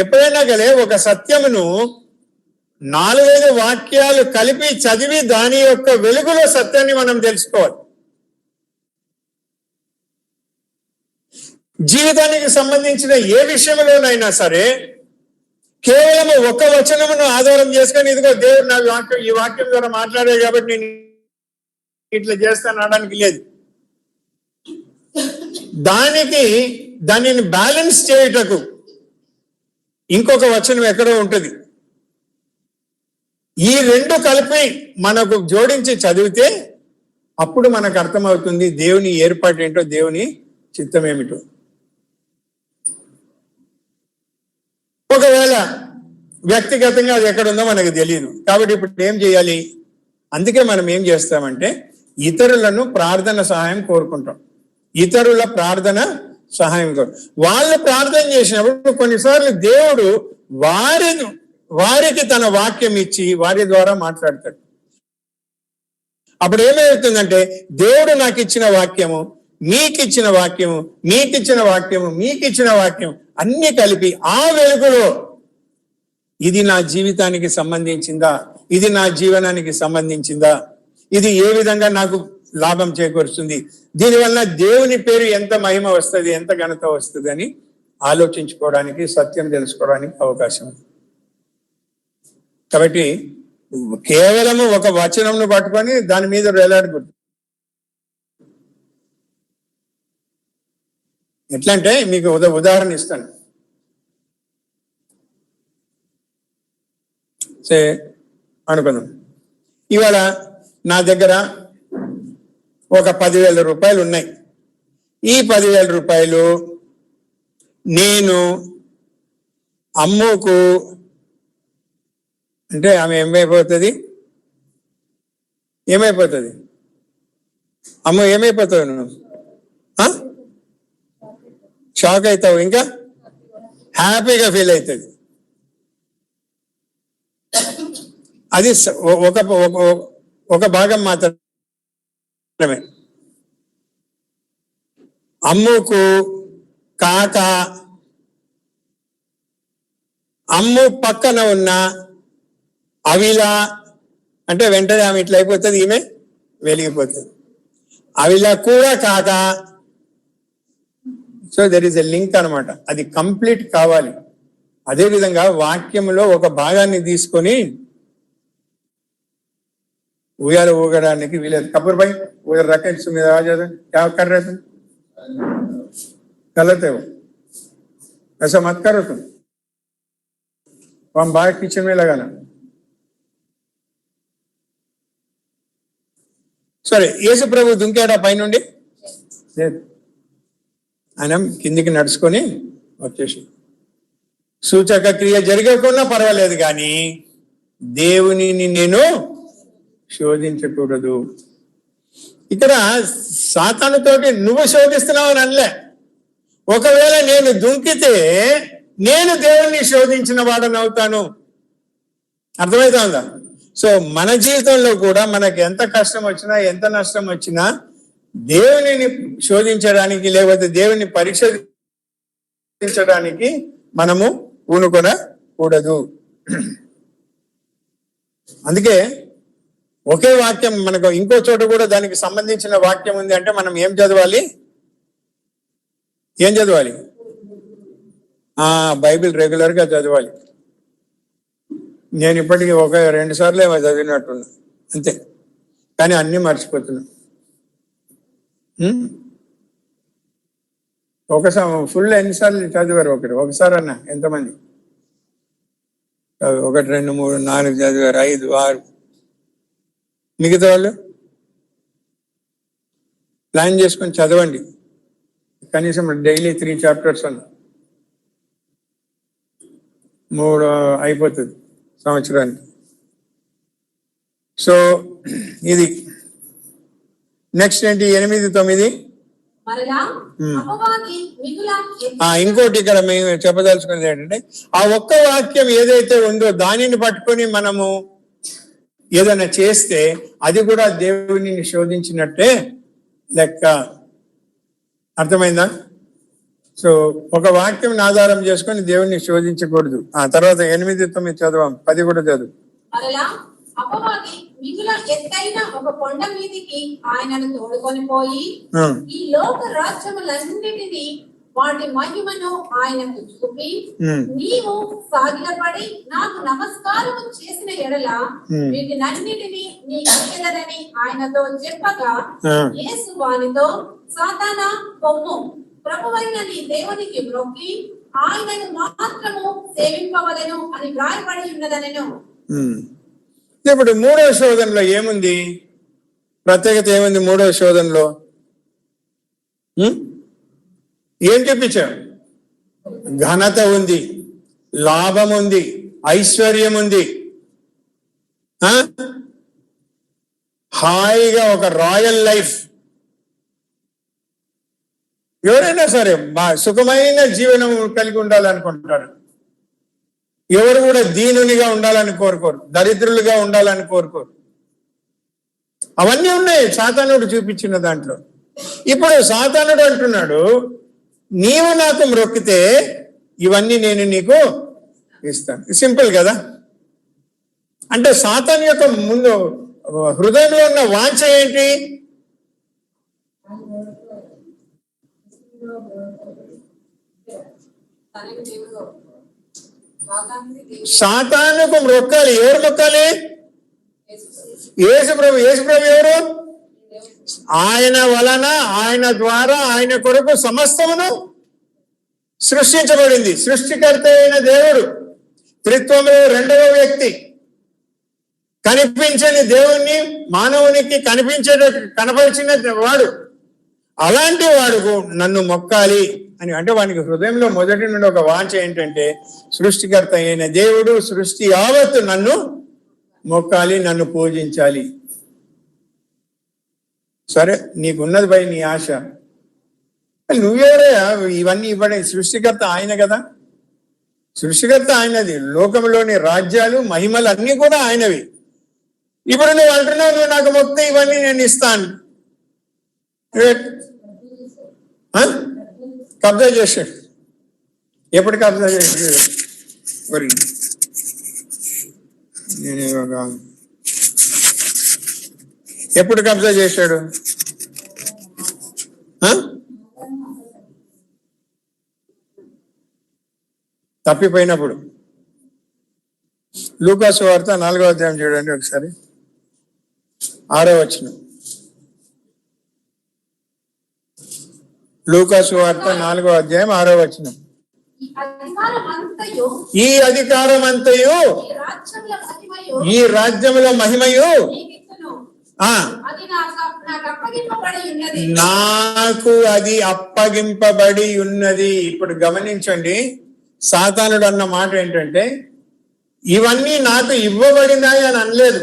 Speaker 1: ఎప్పుడైనా గలే ఒక సత్యమును 4-5 వాక్యాలు కలిపి చదివి దాని యొక్క వెలుగులో సత్యాన్ని మనం తెలుసుకోవాలి. జీవితానికి సంబంధించిన ఏ విషయంలోనైనా సరే కేవలం ఒక వచనమును ఆధారం చేసుకొని ఇదిగో దేవుడు నా వాక్యం ఈ వాక్యం ద్వారా మాట్లాడే కాబట్టి నేను ఇట్లా చేస్తాను అనడానికి లేదు. దానిని బ్యాలెన్స్ చేయుటకు ఇంకొక వచనం ఎక్కడో ఉంటుంది. ఈ రెండు కలిపి మనకు జోడించి చదివితే అప్పుడు మనకు అర్థమవుతుంది దేవుని ఏర్పాటు ఏంటో, దేవుని చిత్తం ఏమిటో. ఒకవేళ వ్యక్తిగతంగా అది ఎక్కడుందో మనకు తెలియదు. కాబట్టి ఇప్పుడు ఏం చేయాలి? అందుకే మనం ఏం చేస్తామంటే ఇతరులను ప్రార్థన సహాయం కోరుకుంటాం. ఇతరుల ప్రార్థన సహాయం వాళ్ళు ప్రార్థన చేసినప్పుడు కొన్నిసార్లు దేవుడు వారికి తన వాక్యం ఇచ్చి వారి ద్వారా మాట్లాడతాడు. అప్పుడు ఏమవుతుందంటే దేవుడు నాకు ఇచ్చిన వాక్యము, మీకిచ్చిన వాక్యము, మీకిచ్చిన వాక్యము, మీకిచ్చిన వాక్యం అన్ని కలిపి ఆ వెలుగులో ఇది నా జీవితానికి సంబంధించిందా, ఇది నా జీవనానికి సంబంధించిందా, ఇది ఏ విధంగా నాకు లాభం చేకూరుస్తుంది, దీనివల్ల దేవుని పేరు ఎంత మహిమ వస్తుంది, ఎంత ఘనత వస్తుంది అని ఆలోచించుకోవడానికి, సత్యం తెలుసుకోవడానికి అవకాశం ఉంది. కాబట్టి కేవలము ఒక వచనంను పట్టుకొని దాని మీద వేలాడకూడదు. ఎట్లా అంటే మీకు ఉదాహరణ ఇస్తాను. అనుకుందాం, ఇవాళ నా దగ్గర ఒక 10,000 రూపాయలు ఉన్నాయి. ఈ 10,000 రూపాయలు నేను అమ్ముకు అంటే ఆమె ఏమైపోతుంది అమ్మ ఏమైపోతావు నువ్వు? షాక్ అవుతావు, ఇంకా హ్యాపీగా ఫీల్ అవుతుంది. అది ఒక భాగం మాత్రమే. అమ్ముకు కాక అమ్ము పక్కన ఉన్న అవిలా అంటే వెంటనే ఆమె ఇట్లా అయిపోతుంది, ఈమె వెలిగిపోతుంది. అవిలా కూడా కాక, so there is a link అనమాట. అది కంప్లీట్ కావాలి. అదేవిధంగా వాక్యంలో ఒక భాగాన్ని తీసుకొని उयाल ऊगడానికి వీలేదు. कपूर भाई वो रकेट में आ जाते क्या कर रहे थे? गलत है वो, ऐसा मत करो तुम. हम बाहर किचन में लगाना. సరే, యేసు ప్రభు దుంకాడా పైనుండి? ఆయన కిందికి నడుచుకొని వచ్చేసి సూచక క్రియ జరగకుండా పర్వాలేదు, కానీ దేవునిని నేను శోధించకూడదు. ఇక్కడ సాతానుతోటి నువ్వు శోధిస్తున్నావు అని అనలే. ఒకవేళ నేను దుంకితే నేను దేవుణ్ణి శోధించిన వాడని అవుతాను. అర్థమవుతుందా? సో మన జీవితంలో కూడా మనకి ఎంత కష్టం వచ్చినా, ఎంత నష్టం వచ్చినా దేవునిని శోధించడానికి లేకపోతే దేవుని పరీక్షించడానికి మనము పూనుకొనకూడదు. అందుకే ఒకే వాక్యం మనకు ఇంకో చోట కూడా దానికి సంబంధించిన వాక్యం ఉంది అంటే మనం ఏం చదవాలి? బైబిల్ రెగ్యులర్ గా చదవాలి. నేను ఇప్పటికీ 1-2 సార్లు ఏమో చదివినట్టున్నా అంతే, కానీ అన్ని మర్చిపోతున్నా. ఒకసారి ఫుల్ ఎన్నిసార్లు చదివారు? ఒకసారి అన్న ఎంతమంది? 1, 2, 3, 4 చదివారు, 5, 6. మిగతా వాళ్ళు ప్లాన్ చేసుకొని చదవండి. కనీసం డైలీ 3 చాప్టర్స్ అన్న 3 అయిపోతుంది సంవత్సరానికి. సో ఇది నెక్స్ట్ ఏంటి? 8, 9. ఇంకోటి ఇక్కడ మేము చెప్పదలుచుకునేది ఏంటంటే ఆ ఒక్క వాక్యం ఏదైతే ఉందో దానిని పట్టుకొని మనము ఏదైనా చేస్తే అది కూడా దేవుని శోధించినట్టే లెక్క. అర్థమైందా? సో ఒక వాక్యం ఆధారం చేసుకొని దేవుణ్ణి శోధించకూడదు. ఆ తర్వాత 8, 9 చదవం, 10 కూడా చదువు.
Speaker 2: మరలా అపవాది మిగుల ఎత్తైన ఒక కొండ మీదికి ఆయనను తోడుకొని పోయి ఈ లోక రాజ్యములన్నిటినీ వాటి మహిమను ఆయనకు చూపి, నీవు సాగిలపడి నాకు నమస్కారము చేసిన ఎడల వీటినన్నిటినీ నీకు ఇచ్చెదనని ఆయనతో చెప్పగా, యేసు వానితో, సాతానా పొమ్ము, ప్రభువైన నీ దేవునికి మ్రొక్కి ఆయనను మాత్రము సేవింపవలెను అని వ్రాయబడి ఉన్నదనెను.
Speaker 1: ఇప్పుడు మూడవ శోధనలో ఏముంది? ప్రత్యేకత ఏముంది మూడవ శోధనలో? ఏం చెప్పించాడు? ఘనత ఉంది, లాభం ఉంది, ఐశ్వర్యం ఉంది, హాయిగా ఒక రాయల్ లైఫ్. ఎవరైనా సరే సుఖమైన జీవనం కలిగి ఉండాలనుకుంటారు. ఎవరు కూడా దీనునిగా ఉండాలని కోరుకోరు, దరిద్రులుగా ఉండాలని కోరుకోరు. అవన్నీ ఉన్నాయి సాతానుడు చూపించిన దాంట్లో. ఇప్పుడు సాతానుడు అంటున్నాడు, నీవు నాకు మ్రొక్కితే ఇవన్నీ నేను నీకు ఇస్తాను. సింపుల్ కదా? అంటే సాతాను యొక్క ముందు హృదయంలో ఉన్న వాంఛ ఏంటి? సాతానుకు మ్రొక్కాలి. ఎవరు మొక్కాలి? యేసుప్రభు. యేసుప్రభు ఎవరు? ఆయన వలన, ఆయన ద్వారా, ఆయన కొరకు సమస్తమును సృష్టించబడింది. సృష్టికర్త అయిన దేవుడు, త్రిత్వంలో రెండవ వ్యక్తి, కనిపించని దేవుణ్ణి మానవునికి కనపరిచిన వాడు. అలాంటి వాడుకు నన్ను మొక్కాలి అని అంటే వానికి హృదయంలో మొదటి నుండి ఒక వాంఛ ఏంటంటే, సృష్టికర్త అయిన దేవుడు, సృష్టి యావత్తు నన్ను మొక్కాలి, నన్ను పూజించాలి. సరే, నీకున్నది భయ నీ ఆశ. నువ్వెవరే ఇవన్నీ ఇవ్వడే? సృష్టికర్త ఆయన కదా. సృష్టికర్త ఆయనది. లోకంలోని రాజ్యాలు, మహిమలు అన్నీ కూడా ఆయనవి. ఇప్పుడు నువ్వు అంటున్నావు, నువ్వు నాకు మొక్కితే ఇవన్నీ నేను ఇస్తాను. కబ్జా చేశాడు. ఎప్పుడు కబ్జా చేశాడు? ఎప్పుడు కబ్జా చేశాడు? తప్పిపోయినప్పుడు. లూకాసు వార్త 4వ అధ్యాయం చూడండి ఒకసారి, 6వ వచనం. లూకాసు వార్త 4వ అధ్యాయం 6వ వచనం. ఈ అధికారమంతయు ఈ రాజ్యముల మహిమయు నాకు అది అప్పగింపబడి ఉన్నది. ఇప్పుడు గమనించండి, సాతానుడు అన్న మాట ఏంటంటే, ఇవన్నీ నాకు ఇవ్వబడినాయి అని అనలేదు,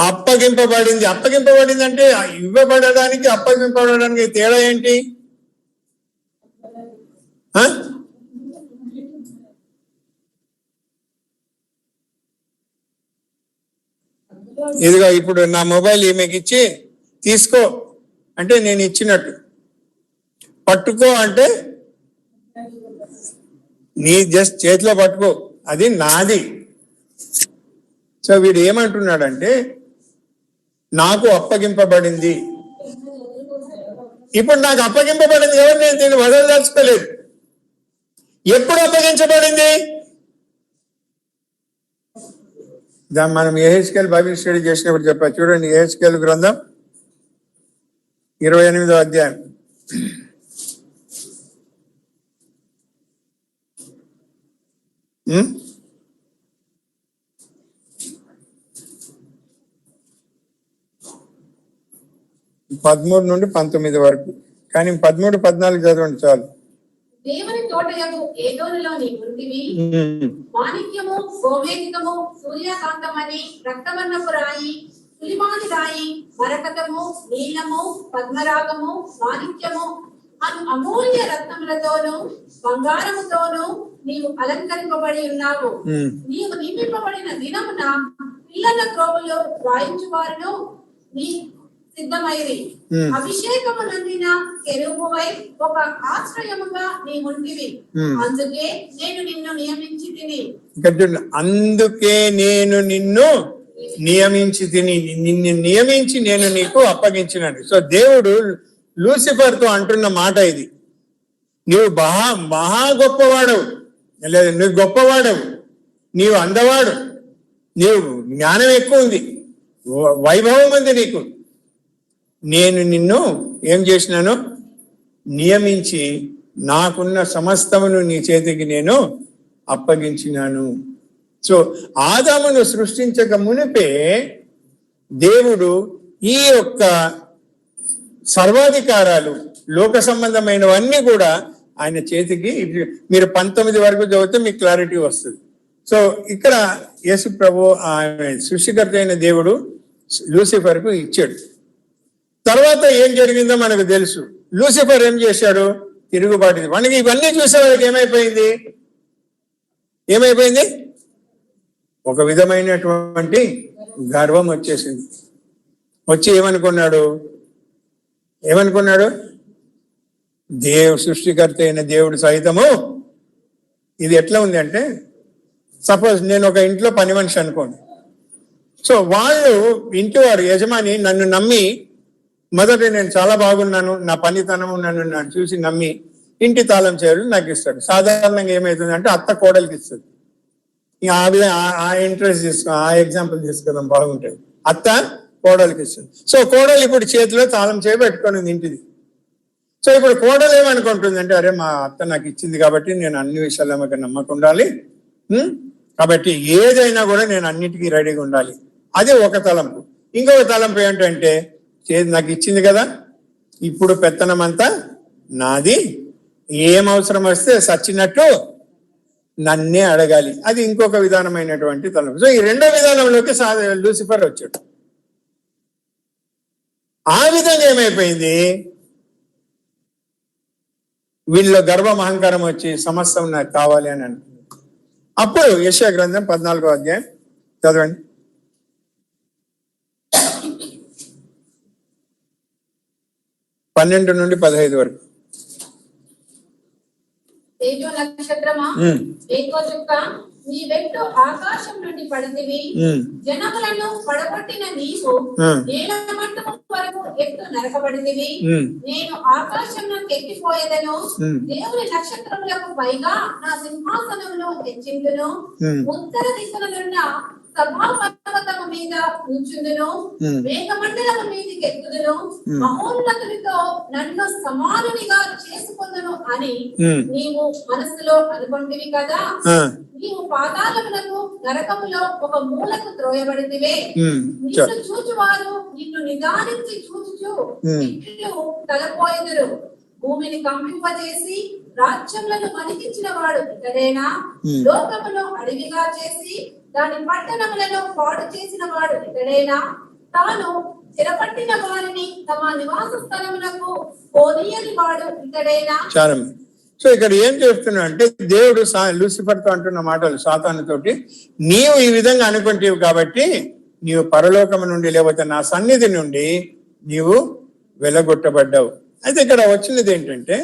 Speaker 1: అప్పగింపబడింది. అప్పగింపబడింది అంటే ఇవ్వబడడానికి అప్పగింపబడడానికి తేడా ఏంటి? ఇదిగో ఇప్పుడు నా మొబైల్ ఈమెకి ఇచ్చి తీసుకో అంటే నేను ఇచ్చినట్టు, పట్టుకో అంటే నీ జస్ట్ చేతిలో పట్టుకో, అది నాది. సో వీడు ఏమంటున్నాడంటే, నాకు అప్పగింపబడింది. ఇప్పుడు నాకు అప్పగింపబడింది ఎవరు? నేను దీన్ని వదలదలుచుకోలేదు. ఎప్పుడు అప్పగించబడింది? మనం యెహెజ్కేలు బైబిల్ స్టడీ చేసినప్పుడు చెప్పా చూడండి. యెహెజ్కేలు గ్రంథం 28వ అధ్యాయం. పదమూడు నుండి 19 వరకు, కానీ 13, 14 చదవండి చాలు.
Speaker 2: దేవుని తోటయగు ఏదోనులో నీ ఉంటివి, మాణిక్యము, గోమేధికము, సూర్యకాంతమని, రక్తవర్ణపు రాయి, సులిమాని రాయి, మరకతము, నీలము, పద్మరాగము, మాణిక్యము, అమూల్య రత్నములతోను బంగారముతోను నీవు అలంకరింపబడి ఉన్నావు. నీవు నియమింపబడిన దినమున పిల్లల క్రోవులు వాయించువారును నీ సిద్ధమైరి. అభిషేకము నందిన కెరూబువై ఒక ఆశ్రయముగా నీ ఉంటివి. అందుకే నేను నిన్ను నియమించి తిని.
Speaker 1: అందుకే నేను నిన్ను నియమించి తిని, నిన్ను నియమించి నేను నీకు అప్పగించినట్టు. సో దేవుడు లూసిఫర్ తో అంటున్న మాట ఇది. నీవు మహా గొప్పవాడవు, లేదా నువ్వు గొప్పవాడవు, నీవు అందవాడు, నీవు జ్ఞానం ఎక్కువ ఉంది, వైభవం ఉంది నీకు. నేను నిన్ను ఏం చేసినాను? నియమించి నాకున్న సమస్తమును నీ చేతికి నేను అప్పగించినాను. సో ఆదామును సృష్టించక మునిపే దేవుడు ఈ యొక్క సర్వాధికారాలు, లోక సంబంధమైనవన్నీ కూడా ఆయన చేతికి, మీరు 19 వరకు చదివితే మీకు క్లారిటీ వస్తుంది. సో ఇక్కడ యేసు ప్రభు సృష్టికర్త అయిన దేవుడు లూసిఫర్ కు ఇచ్చాడు. తర్వాత ఏం జరిగిందో మనకు తెలుసు. లూసిఫర్ ఏం చేశాడు? తిరుగుబాటు. మనకి ఇవన్నీ చూసే వాళ్ళకి ఏమైపోయింది? ఒక విధమైనటువంటి గర్వం వచ్చేసింది. వచ్చి ఏమనుకున్నాడు? సృష్టికర్త అయిన దేవుడు సైతము. ఇది ఎట్లా ఉంది అంటే, సపోజ్ నేను ఒక ఇంట్లో పని మనిషి అనుకోండి. సో వాళ్ళు ఇంటివారు యజమాని నన్ను నమ్మి, మొదట నేను చాలా బాగున్నాను, నా పనితనము నన్ను చూసి నమ్మి ఇంటి తాళం చేయడం నాకు ఇస్తాడు. సాధారణంగా ఏమవుతుందంటే అత్త కోడలికి ఇస్తుంది. ఆ ఇంట్రెస్ట్ ఆ ఎగ్జాంపుల్ తీసుకుందాం, బాగుంటుంది. అత్త కోడలికి ఇస్తుంది. సో కోడలు ఇప్పుడు చేతిలో తాళం చేయి పెట్టుకొని ఉంది ఇంటిది. సో ఇప్పుడు కోడలు ఏమనుకుంటుంది అంటే, అరే మా అత్త నాకు ఇచ్చింది కాబట్టి నేను అన్ని విషయాల్లో మాకు నమ్మకం ఉండాలి, కాబట్టి ఏదైనా కూడా నేను అన్నిటికీ రెడీగా ఉండాలి. అది ఒక తలంపు. ఇంకొక తలంపు ఏంటంటే, నాకు ఇచ్చింది కదా, ఇప్పుడు పెత్తనం అంతా నాది, ఏం అవసరం వస్తే సచ్చినట్టు నన్నే అడగాలి. అది ఇంకొక విధానమైనటువంటి తలంపు. సో ఈ రెండో విధానంలోకి లూసిఫర్ వచ్చాడు. ఆ విధంగా ఏమైపోయింది? వీళ్ళలో గర్వం, అహంకారం వచ్చి సమస్తం నాకు కావాలి అని అనుకుంది. అప్పుడు యెషయా గ్రంథం 14వ అధ్యాయం చదవండి. 12 నుండి 15 వరకు.
Speaker 2: తేజో నక్షత్రమా, ఏకో చుక్క, నీ వెట్టు ఆకాశం నుండి పడితివి. జనములను పడగొట్టిన నీవు నేల మట్టము వరకు ఎత్తు నరకబడితివి. నేను ఆకాశం నుండి ఎక్కిపోయేదను, దేవుని నక్షత్రములకు పైగా నా సింహాసనమును హెచ్చిందును. ఉత్తర దిశనున్న సభాపర్వతము మీద కూర్చుందును, మేఘమండలము మీదికి ఎక్కుదును, మహోన్నతునితో నన్ను సమానునిగా చేసుకుందును అని నీవు మనస్సులో అనుకుంటివి కదా. నీవు పాతాళములకు నరకములో ఒక మూలకు త్రోయబడితివే. నిన్ను చూచువారు నిన్ను నిదానించి చూచుచు ఇట్లు తలపోయెదరు. భూమిని కంపింపజేసి రాజ్యములను వణికించిన వాడు ఇతడేనా? లోకమును అడవిగా చేసి దాని పట్టణములను పాడు చేసిన వాడు ఇతడేనా? తాను స్థిరపట్టిన వారిని తమ నివాస స్థలములకు పోనీయని వాడు ఇతడేనా?
Speaker 1: సో ఇక్కడ ఏం చేస్తున్నా అంటే, దేవుడు లూసిఫర్ తో అంటున్న మాటలు సాతానుతోటి, నీవు ఈ విధంగా అనుకుంటేవు కాబట్టి నీవు పరలోకము నుండి, లేకపోతే నా సన్నిధి నుండి నీవు వెళ్ళగొట్టబడ్డావు. అయితే ఇక్కడ వచ్చినది ఏంటంటే,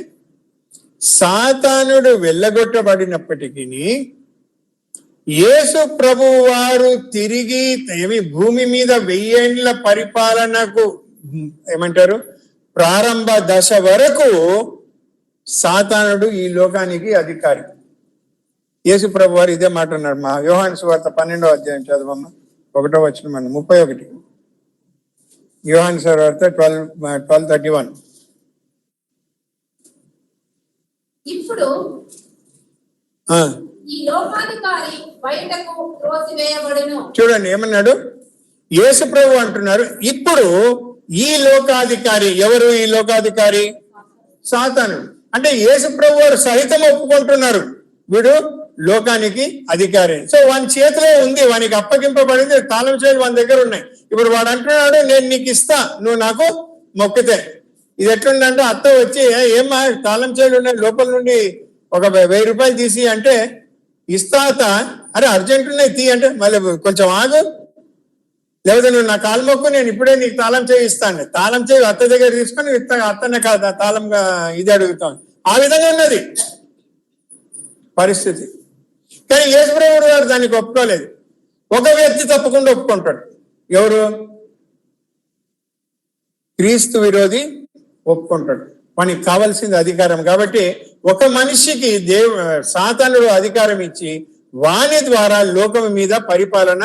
Speaker 1: సాతానుడు వెళ్ళగొట్టబడినప్పటికీ యేసు ప్రభు వారు తిరిగి భూమి మీద 1000 ఏండ్ల పరిపాలనకు ఏమంటారు, ప్రారంభ దశ వరకు సాతానుడు ఈ లోకానికి అధికారి. యేసు ప్రభు వారు ఇదే మాట అన్నాడు. మా యోహాను సువార్త 12వ అధ్యాయం చదవమ్మా, 1వ వచనం 31. యోహాను సువార్త 12:31.
Speaker 2: ఇప్పుడు ఈ లోకాధికారి బయటకు త్రోసివేయబడును.
Speaker 1: చూడండి ఏమన్నాడు యేసు ప్రభు అంటున్నారు. ఇప్పుడు ఈ లోకాధికారి ఎవరు? ఈ లోకాధికారి సాతానుడు. అంటే యేసు ప్రభు వారు సహితం ఒప్పుకుంటున్నారు వీడు లోకానికి అధికారి. సో వాని చేతిలో ఉంది, వానికి అప్పగింపబడింది, తాళం చేతులు వాని దగ్గర ఉన్నాయి. ఇప్పుడు వాడు అంటున్నాడు, నేను నీకు ఇస్తా, నువ్వు నాకు మొక్కితే. ఇది ఎట్లుందంటే అత్త వచ్చి ఏమ్మా తాళం చేయులు ఉన్నాయి లోపల నుండి ఒక 1000 రూపాయలు తీసి అంటే ఇస్తా అత్త, అరే అర్జెంట్ ఉన్నాయి తీ అంటే మళ్ళీ కొంచెం ఆగు, లేకపోతే నువ్వు నా కాలు మొక్కు నేను ఇప్పుడే నీకు తాళం చేయి ఇస్తాను. తాళం చేయి అత్త దగ్గర తీసుకొని అత్తనే కాదు తాళంగా ఇది అడుగుతాను. ఆ విధంగా ఉన్నది పరిస్థితి. కానీ యేసుప్రభువు గారు దానికి ఒప్పుకోలేదు. ఒక వ్యక్తి తప్పకుండా ఒప్పుకుంటాడు. ఎవరు? క్రీస్తు విరోధి ఒప్పుకుంటాడు. మనకి కావాల్సింది అధికారం. కాబట్టి ఒక మనిషికి సాతానుడు అధికారం ఇచ్చి వాని ద్వారా లోకం మీద పరిపాలన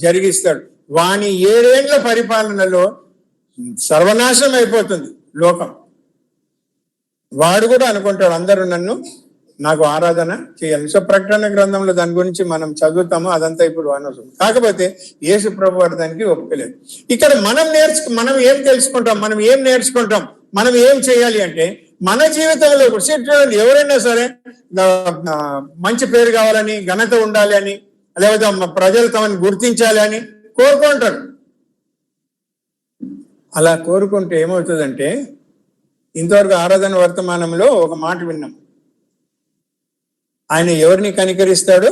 Speaker 1: జరిగిస్తాడు. వాని 7 ఏళ్ల పరిపాలనలో సర్వనాశనం అయిపోతుంది లోకం. వాడు కూడా అనుకుంటాడు అందరూ నాకు ఆరాధన చేయాలి. సో ప్రకటన గ్రంథంలో దాని గురించి మనం చదువుతాము, అదంతా ఇప్పుడు అనవసరం. కాకపోతే యేసు ప్రభు వారు దానికి ఒప్పుకోలేదు. ఇక్కడ మనం ఏం తెలుసుకుంటాం, మనం ఏం నేర్చుకుంటాం, మనం ఏం చేయాలి అంటే మన జీవితంలో చూడండి, ఎవరైనా సరే మంచి పేరు కావాలని, ఘనత ఉండాలి అని, లేకపోతే ప్రజలు తమని గుర్తించాలి అని కోరుకుంటారు. అలా కోరుకుంటే ఏమవుతుందంటే, ఇంతవరకు ఆరాధన వర్తమానంలో ఒక మాట విన్నాం, ఆయన ఎవరిని కనికరిస్తాడు?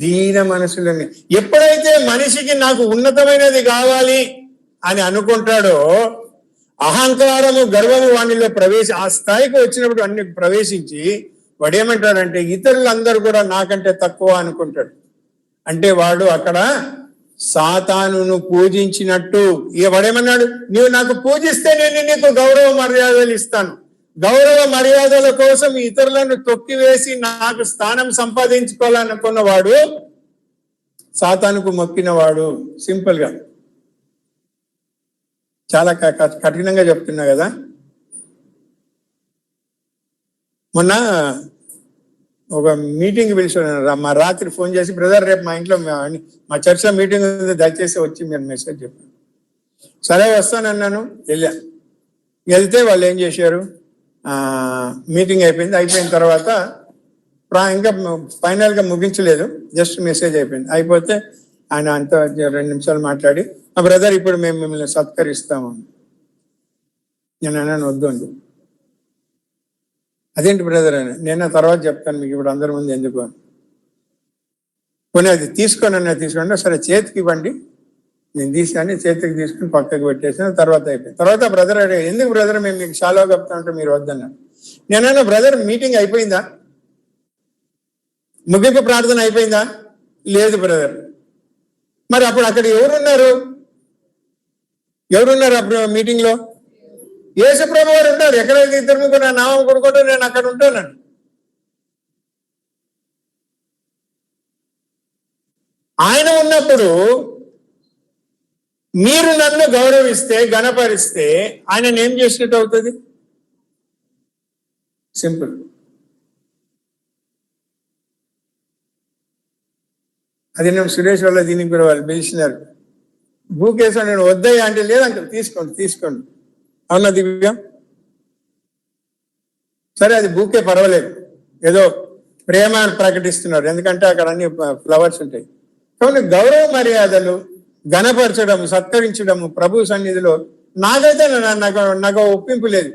Speaker 1: దీన మనసులని. ఎప్పుడైతే మనిషికి నాకు ఉన్నతమైనది కావాలి అని అనుకుంటాడో, అహంకారము గర్వము వానిలో ఆ స్థాయికి వచ్చినప్పుడు అన్ని ప్రవేశించి వాడు ఏమంటాడంటే ఇతరులందరూ కూడా నాకంటే తక్కువ అనుకుంటాడు. అంటే వాడు అక్కడ సాతానును పూజించినట్టు. వాడేమన్నాడు? నీవు నాకు పూజిస్తే నేను నీకు గౌరవ మర్యాదలు ఇస్తాను. గౌరవ మర్యాదల కోసం ఇతరులను తొక్కివేసి నాకు స్థానం సంపాదించుకోవాలనుకున్నవాడు సాతానుకు మొక్కినవాడు. సింపుల్ గా, చాలా కఠినంగా చెప్తున్నా కదా. మొన్న ఒక మీటింగ్ పిలిచాను, మా రాత్రి ఫోన్ చేసి, బ్రదర్ రేపు మా ఇంట్లో మా చర్చలో మీటింగ్ ఉంది, దయచేసి వచ్చి మీరు మెసేజ్ చెప్పాను. సరే వస్తానన్నాను, వెళ్తే వాళ్ళు ఏం చేశారు, మీటింగ్ అయిపోయిన తర్వాత ఇంకా ఫైనల్గా ముగించలేదు, జస్ట్ మెసేజ్ అయిపోయింది. అయిపోతే ఆయన అంతా 2 నిమిషాలు మాట్లాడి, బ్రదర్ ఇప్పుడు మేము మిమ్మల్ని సత్కరిస్తాము. నేను అన్నాను వద్దు అండి. అదేంటి బ్రదర్ అని, నేను తర్వాత చెప్తాను మీకు, ఇప్పుడు అందరి ముందు ఎందుకు అని. కొన్ని అది తీసుకోండి, సరే చేతికి ఇవ్వండి. నేను తీసాను, చేతికి తీసుకుని పక్కకి పెట్టేసాను. తర్వాత అయిపోయింది. తర్వాత బ్రదర్ అడిగారు, ఎందుకు బ్రదర్ మేము మీకు షాలో చెప్తా ఉంటే మీరు వద్దన్నారు. నేనన్నా బ్రదర్ మీటింగ్ అయిపోయిందా, ముగింపు ప్రార్థన అయిపోయిందా? లేదు బ్రదర్. మరి అప్పుడు అక్కడ ఎవరున్నారు అప్పుడు మీటింగ్ లో? యేసు ప్రభు వారు ఉంటారు. ఎక్కడైతే 2 ముగ్గురు నా నామం కొడుకుంటే నేను అక్కడ ఉంటానండి. ఆయన ఉన్నప్పుడు మీరు నన్ను గౌరవిస్తే, గణపరిస్తే ఆయన ఏం చేసినట్టు అవుతుంది? సింపుల్. అది నేను సురేష్ వల్ల దీనికి కూడా వాళ్ళు పిలిచినారు. బూకేసా, నేను వద్దయ్యా అంటే లేదంటే తీసుకోండి. అవునా దివ్య? సరే అది బూకే పర్వాలేదు, ఏదో ప్రేమ ప్రకటిస్తున్నారు, ఎందుకంటే అక్కడ అన్ని ఫ్లవర్స్ ఉంటాయి. కాబట్టి గౌరవ మర్యాదలు, ఘనపరచడము, సత్కరించడము ప్రభు సన్నిధిలో నాకైతే నాకు ఒప్పింపు లేదు.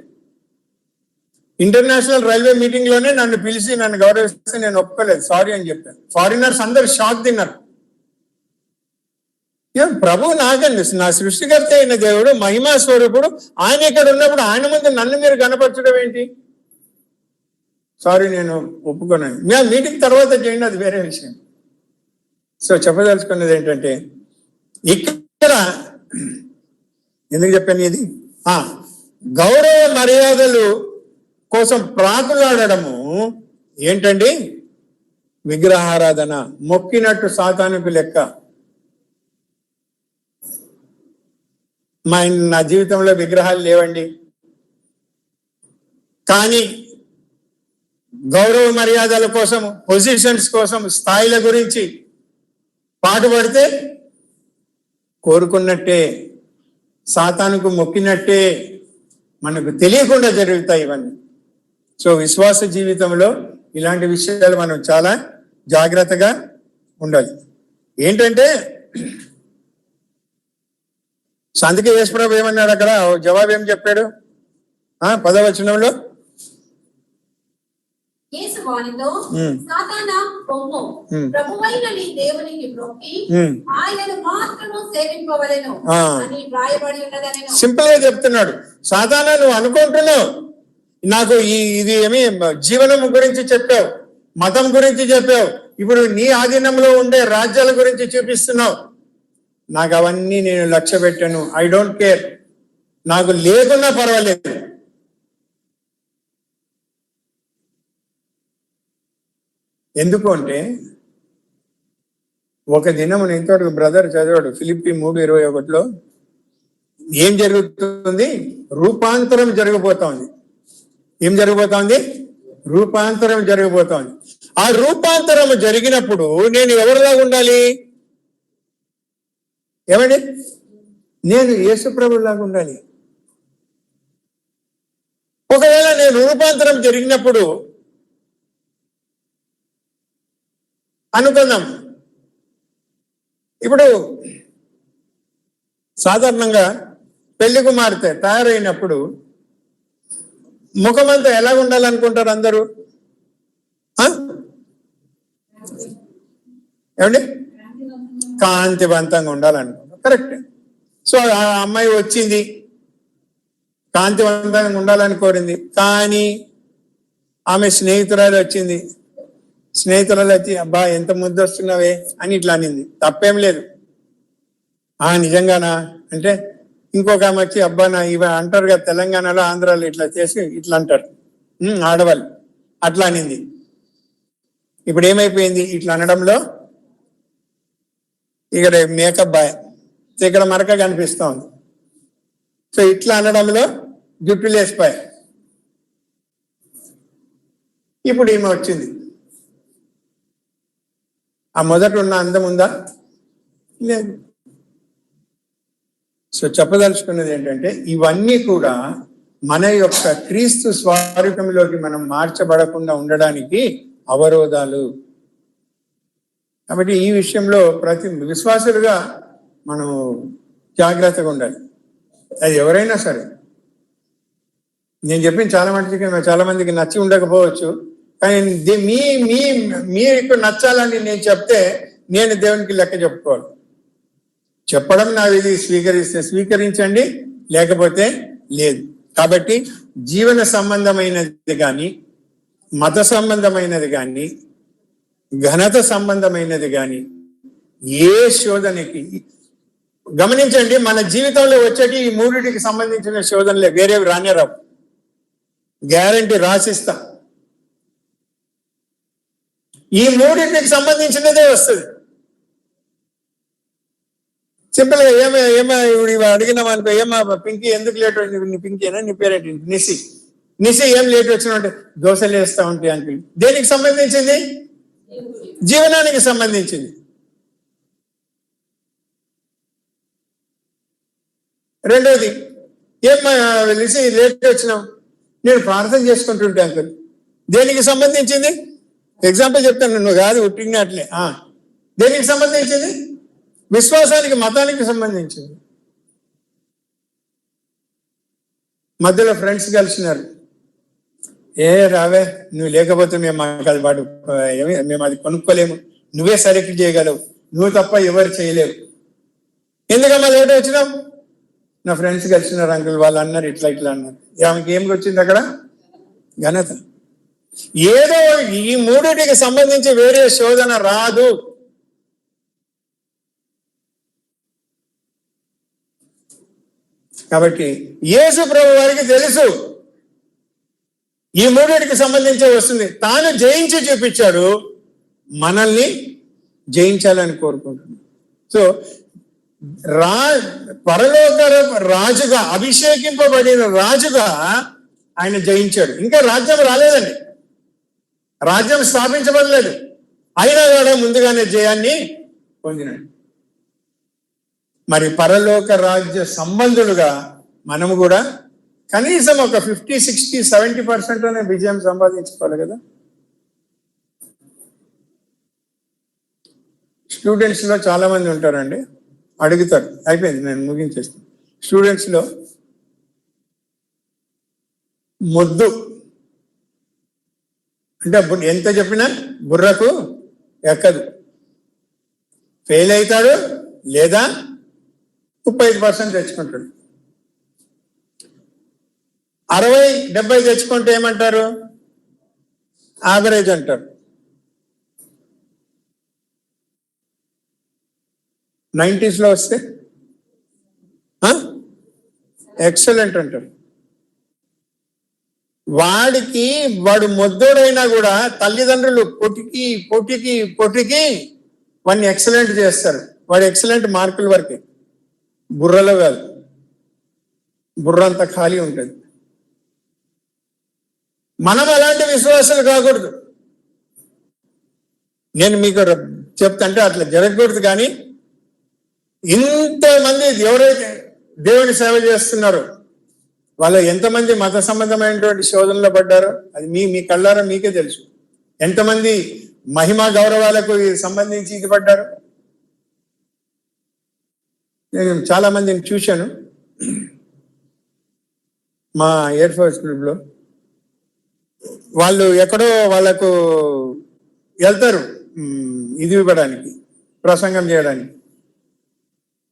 Speaker 1: ఇంటర్నేషనల్ రైల్వే మీటింగ్ లోనే నన్ను పిలిచి నన్ను గౌరవిస్తే నేను ఒప్పుకోలేదు, సారీ అని చెప్పాను. ఫారినర్స్ అందరు షాక్ తిన్నారు. ప్రభు నాకండి, నా సృష్టికర్త అయిన దేవుడు, మహిమా స్వరూపుడు, ఆయన ఇక్కడ ఉన్నప్పుడు ఆయన ముందు నన్ను మీరు గణపరచడం ఏంటి? సారీ, నేను ఒప్పుకున్నాను. మేము మీటింగ్ తర్వాత చేయండి, అది వేరే విషయం. సో చెప్పదలుచుకున్నది ఏంటంటే, ఇక్కడ ఎందుకు చెప్పాను ఇది, గౌరవ మర్యాదలు కోసం ప్రాకులాడము ఏంటండి? విగ్రహారాధన, మొక్కినట్టు సాతానుకు లెక్క. నా జీవితంలో విగ్రహాలు లేవండి, కానీ గౌరవ మర్యాదల కోసం, పొజిషన్స్ కోసం, స్థాయిల గురించి పాటుపడితే కోరుకున్నట్టే, సాతానుకు మొక్కినట్టే మనకు తెలియకుండా జరుగుతాయి ఇవన్నీ. సో విశ్వాస జీవితంలో ఇలాంటి విషయాలు మనం చాలా జాగ్రత్తగా ఉండాలి. ఏంటంటే అందుకే యేసుప్రభు ఏమన్నాడు, అక్కడ జవాబు ఏం చెప్పాడు? 10వ వచనంలో
Speaker 2: యేసు వానితో,
Speaker 1: ఉమ్.
Speaker 2: సాతానా పొమ్ము,
Speaker 1: ఉమ్.
Speaker 2: ప్రభువైన నీ దేవునికి మొక్కి ఆయనను మాత్రము సేవింపవలెను
Speaker 1: ఆ.
Speaker 2: అని వ్రాయబడి ఉన్నదనెను.
Speaker 1: సింపుల్ గా చెప్తున్నాడు. సాతానా, నువ్వు అనుకుంటున్నావు నాకు ఇది ఏమి జీవనం గురించి చెప్పావు, మతం గురించి చెప్పావు, ఇప్పుడు నీ ఆధీనంలో ఉండే రాజ్యాల గురించి చూపిస్తున్నావు. నాకు అవన్నీ నేను లక్ష్య పెట్టాను. ఐ డోంట్ కేర్, నాకు లేకున్నా పర్వాలేదు. ఎందుకు అంటే ఒక దినం ఇంతవరకు బ్రదర్ చదివాడు ఫిలిప్పీ 3:21 ఏం జరుగుతుంది? రూపాంతరం జరిగిపోతోంది. ఏం జరిగిపోతోంది? రూపాంతరం జరిగిపోతోంది. ఆ రూపాంతరం జరిగినప్పుడు నేను ఎవరిలాగా ఉండాలి? ఏమండి? నేను యేసుప్రభులాగా ఉండాలి. ఒకవేళ నేను రూపాంతరం జరిగినప్పుడు అనుకుందాం, ఇప్పుడు సాధారణంగా పెళ్లి కుమార్తె తయారైనప్పుడు ముఖమంతా ఎలా ఉండాలనుకుంటారు అందరూ? ఏమండి? కాంతివంతంగా ఉండాలనుకుంటారు. కరెక్ట్. సో ఆ అమ్మాయి వచ్చింది, కాంతివంతంగా ఉండాలని కోరింది. కానీ ఆమె స్నేహితురాలు వచ్చింది. స్నేహితురాలు వచ్చి, అబ్బా ఎంత ముద్దు వస్తున్నావే అని ఇట్లా అనింది. తప్పేం లేదు. నిజంగానా అంటే ఇంకొక ఆమె వచ్చి, అబ్బా నా ఇవి అంటారు కదా తెలంగాణలో, ఆంధ్రాలో ఇట్లా చేసి ఇట్లా అంటారు ఆడవాళ్ళు, అట్లా అనింది. ఇప్పుడు ఏమైపోయింది? ఇట్లా అనడంలో ఇక్కడ మేకప్ బాయ్, ఇక్కడ మరక కనిపిస్తా ఉంది. సో ఇట్లా అనడంలో జుట్టు లేసిపోయా. ఇప్పుడు ఈమె వచ్చింది. ఆ మొదట ఉన్న అందం ఉందా? లేదు. సో చెప్పదలుచుకున్నది ఏంటంటే ఇవన్నీ కూడా మన యొక్క క్రీస్తు స్వరూపంలోకి మనం మార్చబడకుండా ఉండడానికి అవరోధాలు. కాబట్టి ఈ విషయంలో ప్రతి విశ్వాసులుగా మనం జాగ్రత్తగా ఉండాలి. అది ఎవరైనా సరే. నేను చెప్పిన చాలా మందికి నచ్చి ఉండకపోవచ్చు, కానీ మీకు నచ్చాలని నేను చెప్తే నేను దేవునికి లెక్క చెప్పుకోవాలి. చెప్పడం నా విధి, స్వీకరిస్తే స్వీకరించండి, లేకపోతే లేదు. కాబట్టి జీవన సంబంధమైనది కానీ, మత సంబంధమైనది కానీ, ఘనత సంబంధమైనది కానీ ఏ శోధనకి, గమనించండి, మన జీవితంలో వచ్చేటి ఈ మూడిటికి సంబంధించిన శోధనలే, వేరేవి రానే రావు. గ్యారంటీ రాసిస్తా. ఈ మూడింటికి సంబంధించినదే వస్తుంది. సింపుల్ గా ఏమా అడిగినాం అనుకో, ఏమా పింకీ ఎందుకు లేట్ వచ్చింది? నీ పింకీనా? నీ పేరేంటి? నిసి ఏం లేట్ వచ్చిన? దోశలు వేస్తా ఉంటాయి అంకుల్. దేనికి సంబంధించింది? జీవనానికి సంబంధించింది. రెండోది, ఏమ్మా నిసి లేట్ వచ్చినావు? నేను ప్రార్థన చేసుకుంటుంటే అంకుల్. దేనికి సంబంధించింది? ఎగ్జాంపుల్ చెప్తాను, నువ్వు కాదు ఉట్టినట్లే. దేనికి సంబంధించింది? విశ్వాసానికి, మతానికి సంబంధించింది. మధ్యలో ఫ్రెండ్స్ కలిసినారు, రావే, నువ్వు లేకపోతే మేము అది కొనుక్కోలేము, నువ్వే సెలెక్ట్ చేయగలవు, నువ్వు తప్ప ఎవరు చేయలేవు. ఎందుకమ్మా లేట్ వచ్చినావు? నా ఫ్రెండ్స్ కలిసినారు అంకుల్, వాళ్ళు అన్నారు ఇట్లా అన్నారు. ఆమెకి ఏమికి వచ్చింది అక్కడ? ఘనత. ఏదో ఈ మూడిటికి సంబంధించి వేరే శోధన రాదు. కాబట్టి యేసు ప్రభు వారికి తెలుసు ఈ మూడిటికి సంబంధించి వస్తుంది. తాను జయించి చూపించాడు, మనల్ని జయించాలని కోరుకుంటున్నాడు. సో పరలోక రాజుగా, అభిషేకింపబడిన రాజుగా ఆయన జయించాడు. ఇంకా రాజ్యం రాలేదండి, రాజ్యం స్థాపించబడలేదు, అయినా కూడా ముందుగానే జయాన్ని పొందినాడు. మరి పరలోక రాజ్య సంబంధులుగా మనము కూడా కనీసం ఒక 50, 60, 70% విజయం సంపాదించుకోవాలి కదా. స్టూడెంట్స్ లో చాలా మంది ఉంటారండి, అడుగుతారు. అయిపోయింది, నేను ముగించేస్తాను. స్టూడెంట్స్ లో మొద్దు అంటే ఎంత చెప్పినా బుర్రకు ఎక్కదు, ఫెయిల్ అవుతాడు లేదా 35% తెచ్చుకుంటాడు. 60-70 తెచ్చుకుంటే ఏమంటారు? యావరేజ్ అంటారు. 90s లో వస్తే ఎక్సలెంట్ అంటారు. వాడు మొద్దోడైనా కూడా తల్లిదండ్రులు పొట్టికి వాడిని ఎక్సలెంట్ చేస్తారు. వాడు ఎక్సలెంట్ మార్కుల వరకే, బుర్రలో కాదు. బుర్ర అంతా ఖాళీ ఉంటుంది. మనం అలాంటి విశ్వాసాలు కాకూడదు. నేను మీకు చెప్తాంటే అట్లా జరగకూడదు. కానీ ఇంతమంది ఎవరైతే దేవుని సేవ చేస్తున్నారో వాళ్ళు ఎంతమంది మత సంబంధమైనటువంటి శోధనలో పడ్డారో అది మీ కళ్ళారా మీకే తెలుసు. ఎంతమంది మహిమా గౌరవాలకు సంబంధించి ఇది పడ్డారు. నేను చాలా మందిని చూశాను మా ఎయిర్ ఫోర్స్ గ్రూప్లో. వాళ్ళు ఎక్కడో వాళ్ళకు వెళ్తారు ఇది ఇవ్వడానికి, ప్రసంగం చేయడానికి.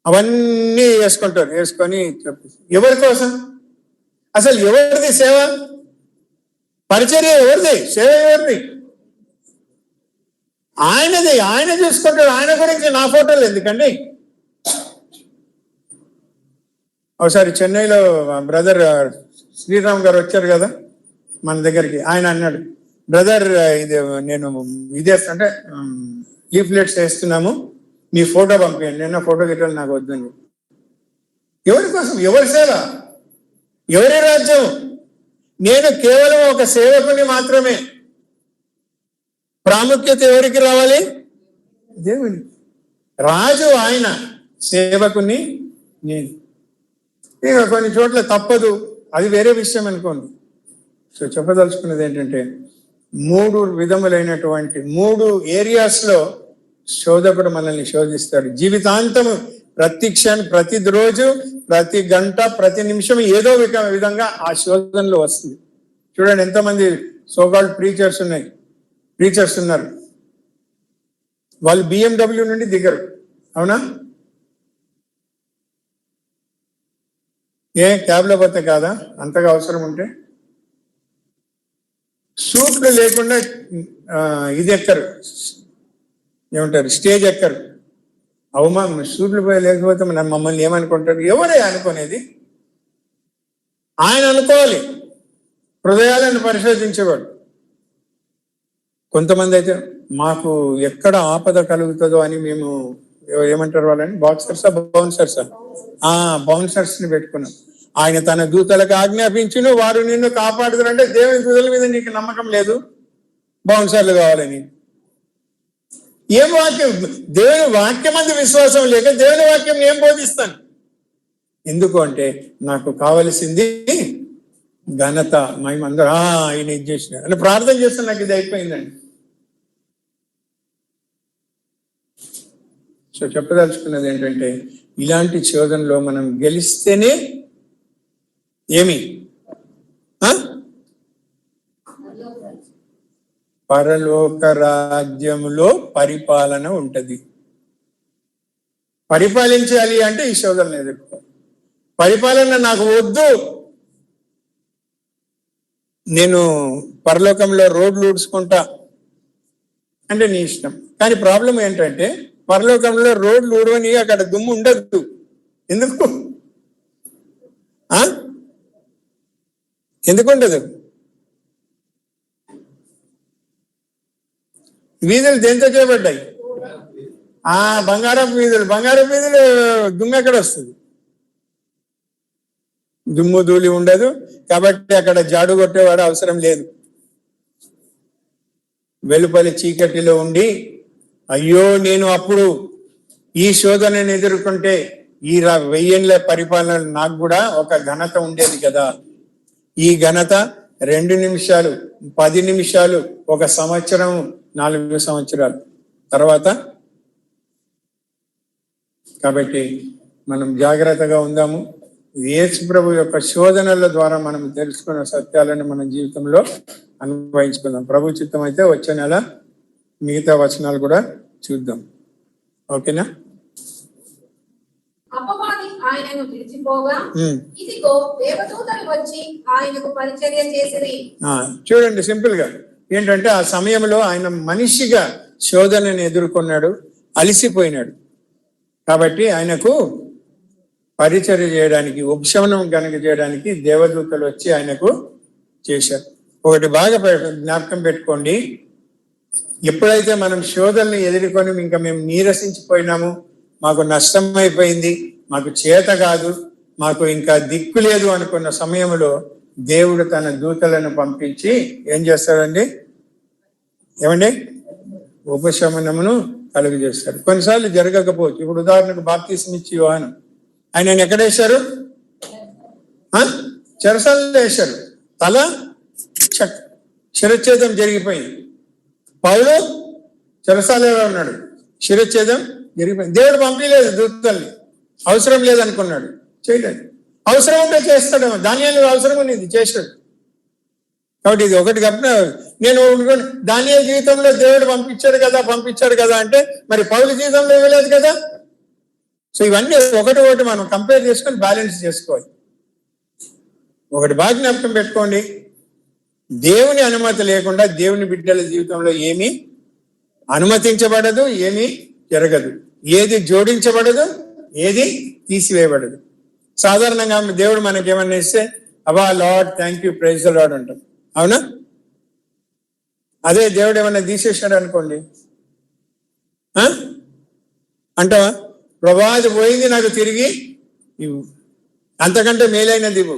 Speaker 1: అవన్నీ వేసుకొని చెప్పేసి ఎవరి కోసం? అసలు ఎవరిది సేవ? పరిచర్య ఎవరిది? సేవ ఎవరిది? ఆయనది. ఆయన చూసుకుంటాడు. ఆయన గురించి నా ఫోటోలు ఎందుకండి? ఒకసారి చెన్నైలో బ్రదర్ శ్రీరామ్ గారు వచ్చారు కదా మన దగ్గరికి. ఆయన అన్నాడు, బ్రదర్ నేను అంటే లీఫ్లెట్స్ వేస్తున్నాము, మీ ఫోటో పంపించండి. నిన్న ఫోటో గిట్టాలి నాకు వద్దని. ఎవరి కోసం? ఎవరి సేవ? ఎవరి రాజ్యం? నేను కేవలం ఒక సేవకుని మాత్రమే. ప్రాముఖ్యత ఎవరికి రావాలి? దేవుని. రాజు ఆయన, సేవకుని నేను. ఇక కొన్ని చోట్ల తప్పదు, అది వేరే విషయం అనుకోండి. సో చెప్పదలుచుకున్నది ఏంటంటే 3 విధములైనటువంటి 3 ఏరియాస్లో శోధకుడు మనల్ని శోధిస్తాడు. జీవితాంతము, ప్రతి క్షణం, ప్రతి రోజు, ప్రతి గంట, ప్రతి నిమిషం ఏదో విధంగా ఆ శోధనలో వస్తుంది. చూడండి ఎంతమంది సోకాల్డ్ ప్రీచర్స్ ఉన్నారు. వాళ్ళు BMW నుండి దిగరు, అవునా? క్యాబ్లో పోతే కాదా? అంతగా అవసరం ఉంటే సూట్లు లేకుండా ఇది ఎక్కరు, ఏమంటారు, స్టేజ్ ఎక్కరు. అవమానం. సూట్లు పోయి లేకపోతే మమ్మల్ని ఏమనుకుంటారు? ఎవరే అనుకునేది? ఆయన అనుకోవాలి. హృదయాలను పరిశోధించేవాడు. కొంతమంది అయితే మాకు ఎక్కడ ఆపద కలుగుతుందో అని మేము ఏమంటారు వాళ్ళని, బౌన్సర్స్ ని పెట్టుకున్నాం. ఆయన తన దూతలకు ఆజ్ఞాపించును, వారు నిన్ను కాపాడుతారంటే దేవుని దూతల మీద నీకు నమ్మకం లేదు, బౌన్సర్లు కావాలని. ఏం వాక్యం? దేవుని వాక్యం అందు విశ్వాసం లేక దేవుని వాక్యం ఏం బోధిస్తాను? ఎందుకు అంటే నాకు కావలసింది ఘనత, మేమందరూ ఆయన ఇది చేసిన అని ప్రార్థన చేస్తే నాకు ఇది అయిపోయిందండి. సో చెప్పదలుచుకున్నది ఏంటంటే ఇలాంటి శోధనలో మనం గెలిస్తేనే ఏమి పరలోక రాజ్యములో పరిపాలన ఉంటది. పరిపాలించాలి అంటే ఈ శోధనలు ఎదుర్కో. పరిపాలన నాకు వద్దు, నేను పరలోకంలో రోడ్లు ఊడ్చుకుంటా అంటే నీ ఇష్టం. కానీ ప్రాబ్లం ఏంటంటే పరలోకంలో రోడ్లు ఊడవని అక్కడ దుమ్ము ఉండద్దు. ఎందుకు ఉండదు? వీధులు దేంతో చేయబడ్డాయి? బంగారపు వీధులు దుమ్ము ఎక్కడ వస్తుంది? దుమ్ము ధూళి ఉండదు. కాబట్టి అక్కడ జాడు కొట్టేవాడు అవసరం లేదు. వెలుపలి చీకటిలో ఉండి అయ్యో నేను అప్పుడు ఈ శోధనను ఎదుర్కొంటే ఈ 1000 ఏళ్ల పరిపాలన నాకు కూడా ఒక ఘనత ఉండేది కదా. ఈ ఘనత 2 నిమిషాలు, 10 నిమిషాలు, 1 సంవత్సరం, 4 సంవత్సరాలు తర్వాత. కాబట్టి మనం జాగ్రత్తగా ఉందాము. యేసు ప్రభు యొక్క శోధనల ద్వారా మనం తెలుసుకున్న సత్యాలను మన జీవితంలో అన్వయించుకుందాం. ప్రభు చిత్తం అయితే వచ్చే నెల మిగతా వచనాలు కూడా చూద్దాం. ఓకేనా?
Speaker 2: అపవాది ఆయనను విడిచిపోగా ఇదిగో దేవదూతలు వచ్చి ఆయనకు పరిచర్య చేసిరి.
Speaker 1: చూడండి, సింపుల్ గా ఏంటంటే ఆ సమయంలో ఆయన మనిషిగా శోధనని ఎదుర్కొన్నాడు, అలిసిపోయినాడు. కాబట్టి ఆయనకు పరిచర్య చేయడానికి, ఉపశమనం కనుక చేయడానికి దేవదూతలు వచ్చి ఆయనకు చేశారు. ఒకటి బాగా జ్ఞాపకం పెట్టుకోండి, ఎప్పుడైతే మనం శోధనని ఎదుర్కొని ఇంకా మేము నీరసించిపోయినాము, మాకు నష్టం అయిపోయింది, మాకు చేత కాదు, మాకు ఇంకా దిక్కు లేదు అనుకున్న సమయంలో దేవుడు తన దూతలను పంపించి ఏం చేస్తాడండి? ఏమండి? ఉపశమనమును కలుగజేస్తాడు. కొన్నిసార్లు జరగకపోవచ్చు. ఇప్పుడు ఉదాహరణకు బాప్తిస్మం ఇచ్చి యోహాను, ఆయన ఎక్కడ వేశారు? చెరసాలలో వేశారు. తల శిరచ్ఛేదం జరిగిపోయింది. పౌలు చెరసాలలో ఉన్నాడు, శిరచ్ఛేదం జరిగిపోయింది. దేవుడు పంపించలేదు దూతల్ని, అవసరం లేదనుకున్నాడు, చేయలేదు. అవసరం ఉంటే చేస్తాడేమో, దానియేలు అవసరం ఉంది, చేశాడు. కాబట్టి ఇది ఒకటి కప్పిన నేను దానియేలు జీవితంలో దేవుడు పంపించాడు కదా అంటే మరి పౌలు జీవితంలో ఇవ్వలేదు కదా. సో ఇవన్నీ ఒకటి మనం కంపేర్ చేసుకొని బ్యాలెన్స్ చేసుకోవాలి. ఒకటి బాగా జ్ఞాపకం పెట్టుకోండి, దేవుని అనుమతి లేకుండా దేవుని బిడ్డల జీవితంలో ఏమీ అనుమతించబడదు, ఏమీ జరగదు. ఏది జోడించబడదు, ఏది తీసివేయబడదు. సాధారణంగా దేవుడు మనకి ఏమన్నా ఇస్తే అబ్బా lord thank you, praise the lord అంటాం, అవునా? అదే దేవుడు ఏమన్నా తీసేసాడు అనుకోండి, అంటావా? ప్రభాది పోయింది, నాకు తిరిగి ఇవ్వు, అంతకంటే మేలైనది ఇవ్వు.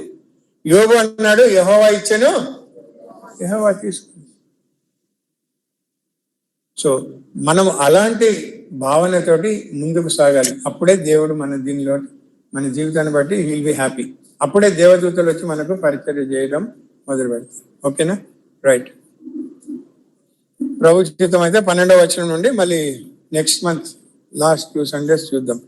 Speaker 1: యోబు అన్నాడు, యెహోవా ఇచ్చెను, యెహోవా తీసుకుంది. సో మనం అలాంటి భావనతోటి ముందుకు సాగాలి. అప్పుడే దేవుడు మన జీవితాన్ని బట్టి విల్ బి హ్యాపీ. అప్పుడే దేవదూతలు వచ్చి మనకు పరిచర్య చేయడం మొదలు పెడతారు. ఓకేనా? రైట్. ప్రభు చిత్తం అయితే 12వ వచనం నుండి మళ్ళీ నెక్స్ట్ మంత్ లాస్ట్ 2 Sundays చూద్దాం.